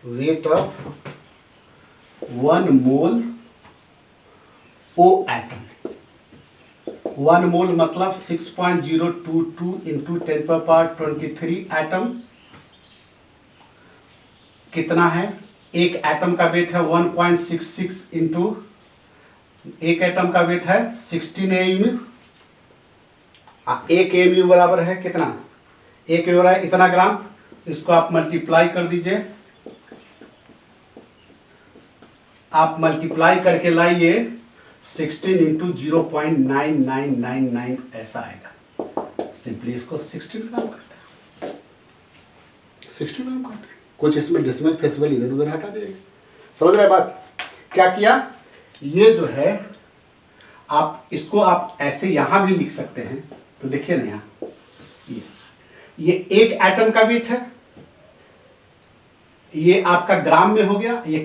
weight of 1 mole O atom, 1 मोल मतलब 6.022 × 10⁻23 एटम। कितना है, एक एटम का वेट है 1.66 इंटू, एक एटम का वेट है 16 AMU। एक AMU बराबर है कितना, एक हो रहा है इतना ग्राम। इसको आप मल्टीप्लाई कर दीजिए, आप मल्टीप्लाई करके लाइए 16 × 0.9999 ऐसा आएगा। सिंपली इसको 16 ग्राम करते हैं, 16 ग्राम करते हैं। कुछ इसमें डेसिमल फेसिमल इधर उधर हटा देंगे। समझ रहे बात, क्या किया, ये जो है आप इसको आप ऐसे यहां भी लिख सकते हैं। तो देखिए ना यहाँ, ये एक एटम का वेट है, ये आपका ग्राम में हो गया, ये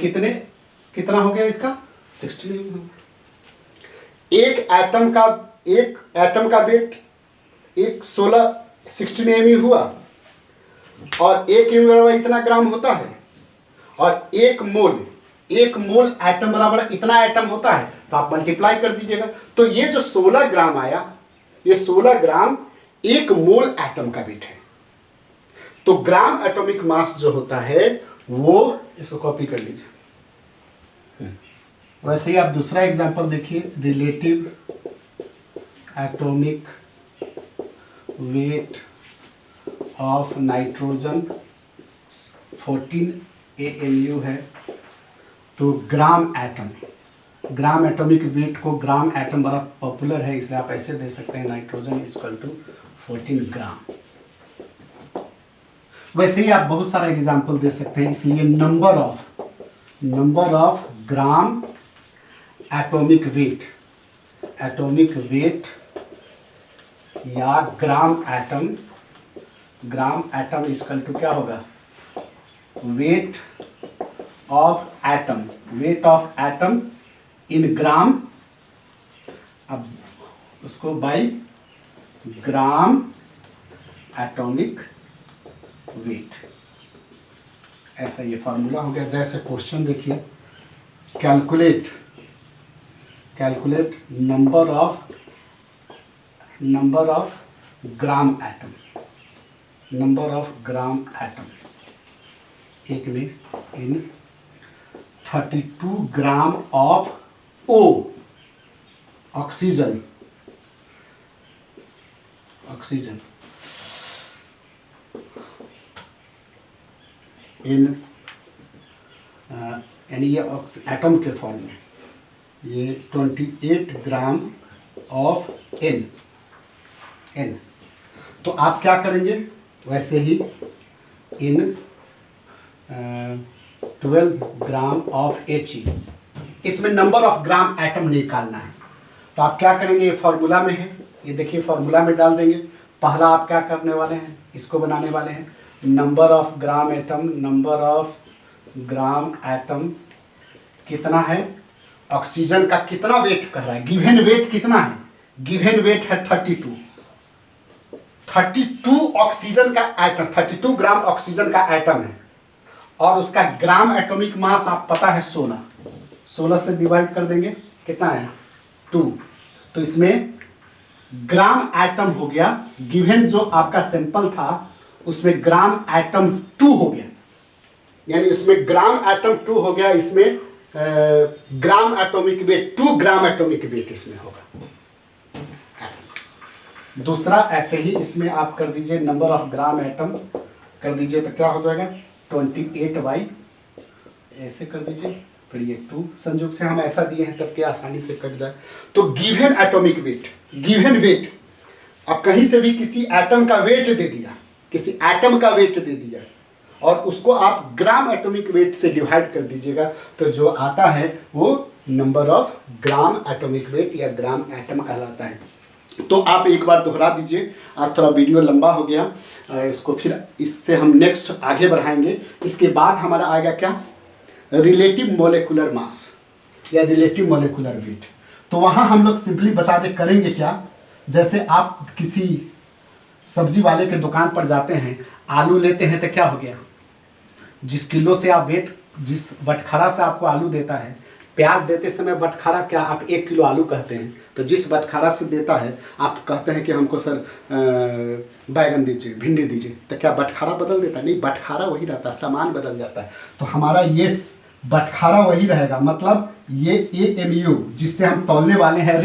कितना हो गया इसका 16 एक एटम का वेट 16 एमयू हुआ, और 1 एमयू बराबर इतना ग्राम होता है, और 1 मोल एटम बराबर इतना एटम होता है, तो आप मल्टीप्लाई कर दीजिएगा। तो ये जो 16 ग्राम आया, ये 16 ग्राम 1 मोल एटम का वेट है। तो ग्राम एटॉमिक मास जो होता है वो, इसको कॉपी कर लीजिए। वैसे ही आप दूसरा एग्जांपल देखिए, relative atomic weight of nitrogen 14 AMU है। तो ग्राम एटॉमिक वेट को ग्राम एटम बड़ा पॉपुलर है, इसलिए आप ऐसे दे सकते हैं, नाइट्रोजन इक्वल टू 14 ग्राम। वैसे ही आप बहुत सारा एग्जांपल दे सकते हैं, इसलिए number of gram atomic wait या ग्राम एटम इक्वल टू क्या होगा, वेट ऑफ एटम इन ग्राम, अब उसको बाय ग्राम एटॉमिक वेट, ऐसा ये फार्मूला हो गया। जैसे क्वेश्चन देखिए, calculate number of gram atom एक में इन 32 ग्राम ऑफ ऑक्सीजन इन यानी ये एटम के फॉर्म में, ये 28 ग्राम ऑफ एन। तो आप क्या करेंगे, वैसे ही इन 12 ग्राम ऑफ He, इसमें नंबर ऑफ ग्राम एटम निकालना है। तो आप क्या करेंगे, ये फॉर्मूला में है, ये देखिए फॉर्मूला में डाल देंगे। पहला आप क्या करने वाले हैं, इसको बनाने वाले हैं, नंबर ऑफ ग्राम एटम कितना है, ऑक्सीजन का कितना वेट कह रहा है, गिवन वेट कितना है, गिवन वेट है 32 ऑक्सीजन का एटम, 32 ग्राम ऑक्सीजन का एटम है, और उसका ग्राम एटॉमिक मास आप पता है 16 से डिवाइड कर देंगे, कितना है 2। तो इसमें ग्राम एटम हो गया, गिवन जो आपका सैंपल था उसमें ग्राम एटम 2 हो गया, यानी इसमें ग्राम एटम 2 हो गया, इसमें ग्राम एटॉमिक वेट 2 ग्राम एटॉमिक वेट इसमें होगा। दूसरा ऐसे ही इसमें आप कर दीजिए, नंबर ऑफ ग्राम एटम कर दीजिए, तो क्या हो जाएगा 28 बाई, ऐसे कर दीजिए, फिर ये 2 संयोग से हम ऐसा दिए हैं तब कि आसानी से कट जाए। तो गिवन एटॉमिक वेट, अब कहीं से भी किसी एटम का वेट दे दिया, और उसको आप ग्राम एटॉमिक वेट से डिवाइड कर दीजिएगा, तो जो आता है वो number of gram atomic wait या ग्राम एटम कहलाता है। तो आप एक बार दोहरा दीजिए, आज थोड़ा वीडियो लंबा हो गया, इसको फिर इससे हम नेक्स्ट आगे बढ़ाएंगे। इसके बाद हमारा आएगा क्या, रिलेटिव मोलेकुलर मास या रिलेटिव मोलेकुलर वेट। तो वहाँ हम लोग सिंपली बता दे करेंगे क्या, जैसे आप किसी सब्जी वाले के दुकान पर जाते हैं, आलू लेते हैं, तो क्या हो गया, जिस किलो से आप जिस बटखरा से आपको आलू देता है, प्याज देते समय बटखरा क्या आप 1 किलो आलू कहते हैं, तो जिस बटखरा से देता है आप कहते हैं कि हमको सर बैगन दीजिए, भिंडी दीजिए, तो क्या बटखरा बदल देता है, नहीं, बटखरा वही रहता है, सामान बदल जाता है। तो हमारा ये बटखरा वही रहेगा, मतलब ये AMU जिससे हम तौलने वाले हैं,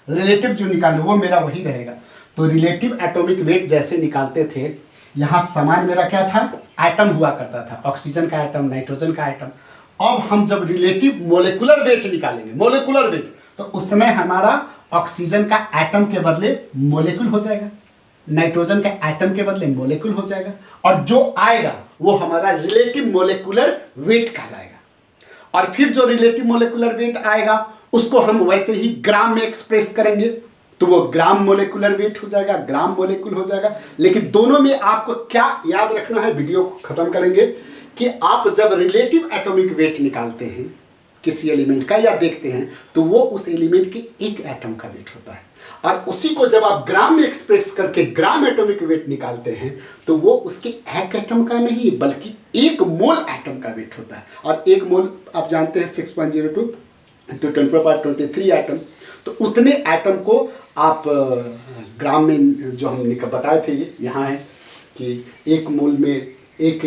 रिलेटिव जो निकाले वो मेरा वही रहेगा। तो रिलेटिव एटॉमिक वेट जैसे निकालते थे, यहाँ सामान मेरा क्या था, एटम हुआ करता था, ऑक्सीजन का एटम, नाइट्रोजन का एटम। अब हम जब रिलेटिव मोलेकुलर वेट निकालेंगे, तो उस समय हमारा ऑक्सीजन का एटम के बदले मोलेकुल हो जाएगा, नाइट्रोजन का एटम के बदले मोलेकुल हो जाएगा, और जो आएगा वो हमारा रिलेटिव मोलेकुलर वेट कहलाएगा। और फिर जो रिलेटिव मोलेकुलर वेट आएगा उसको हम वैसे ही ग्राम में एक्सप्रेस करेंगे। तो वो ग्राम मोलेकुलर वेट हो जाएगा, ग्राम मोलेकुल हो जाएगा। लेकिन दोनों में आपको क्या याद रखना है, वीडियो को ख़त्म करेंगे, कि आप जब रिलेटिव एटॉमिक वेट निकालते हैं किसी एलिमेंट का या देखते हैं, तो वो उस एलिमेंट के एक एटम का वेट होता है, और उसी को जब आप ग्राम में एक्सप्रेस करके ग्राम एटॉमिक वेट निकालते हैं, तो वो उसके एक एटम का नहीं बल्कि एक मोल एटम का वेट होता है। और एक मोल आप जानते हैं 6.02 × 10⁻23 एटम। तो उतने एटम को आप ग्राम में, जो हम बताए थे, ये यहाँ है कि एक मोल में एक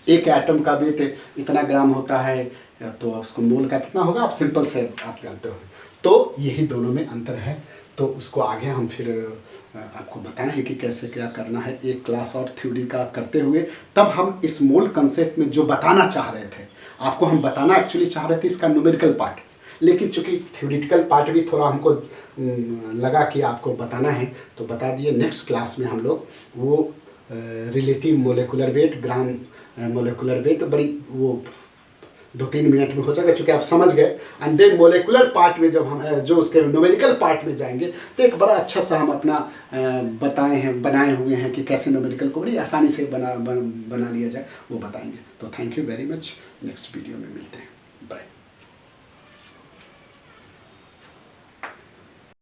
एटम का वेट इतना ग्राम होता है, तो उसको मोल का कितना होगा आप सिंपल से आप जानते हो। तो यही दोनों में अंतर है। तो उसको आगे हम फिर आपको बताएं हैं कि कैसे क्या करना है, एक क्लास और थ्योरी का करते हुए। तब हम इस मोल कंसेप्ट में जो बताना चाह रहे थे, आपको हम बताना एक्चुअली चाह रहे थे इसका न्यूमेरिकल पार्ट, लेकिन चूँकि थ्योरेटिकल पार्ट भी थोड़ा हमको लगा कि आपको बताना है, तो बता दिए। नेक्स्ट क्लास में हम लोग वो रिलेटिव मोलेकुलर वेट, ग्राम मोलेकुलर वेट, बड़ी वो 2-3 मिनट में हो जाएगा, चूँकि आप समझ गए। एंड देन मोलेकुलर पार्ट में जब हम जो उसके न्यूमेरिकल पार्ट में जाएंगे, तो एक बड़ा अच्छा सा हम अपना बनाए हुए हैं कि कैसे न्यूमेरिकल को बड़ी आसानी से बना लिया जाए, वो बताएंगे। तो thank you very much. Next video में मिलते हैं। बाय।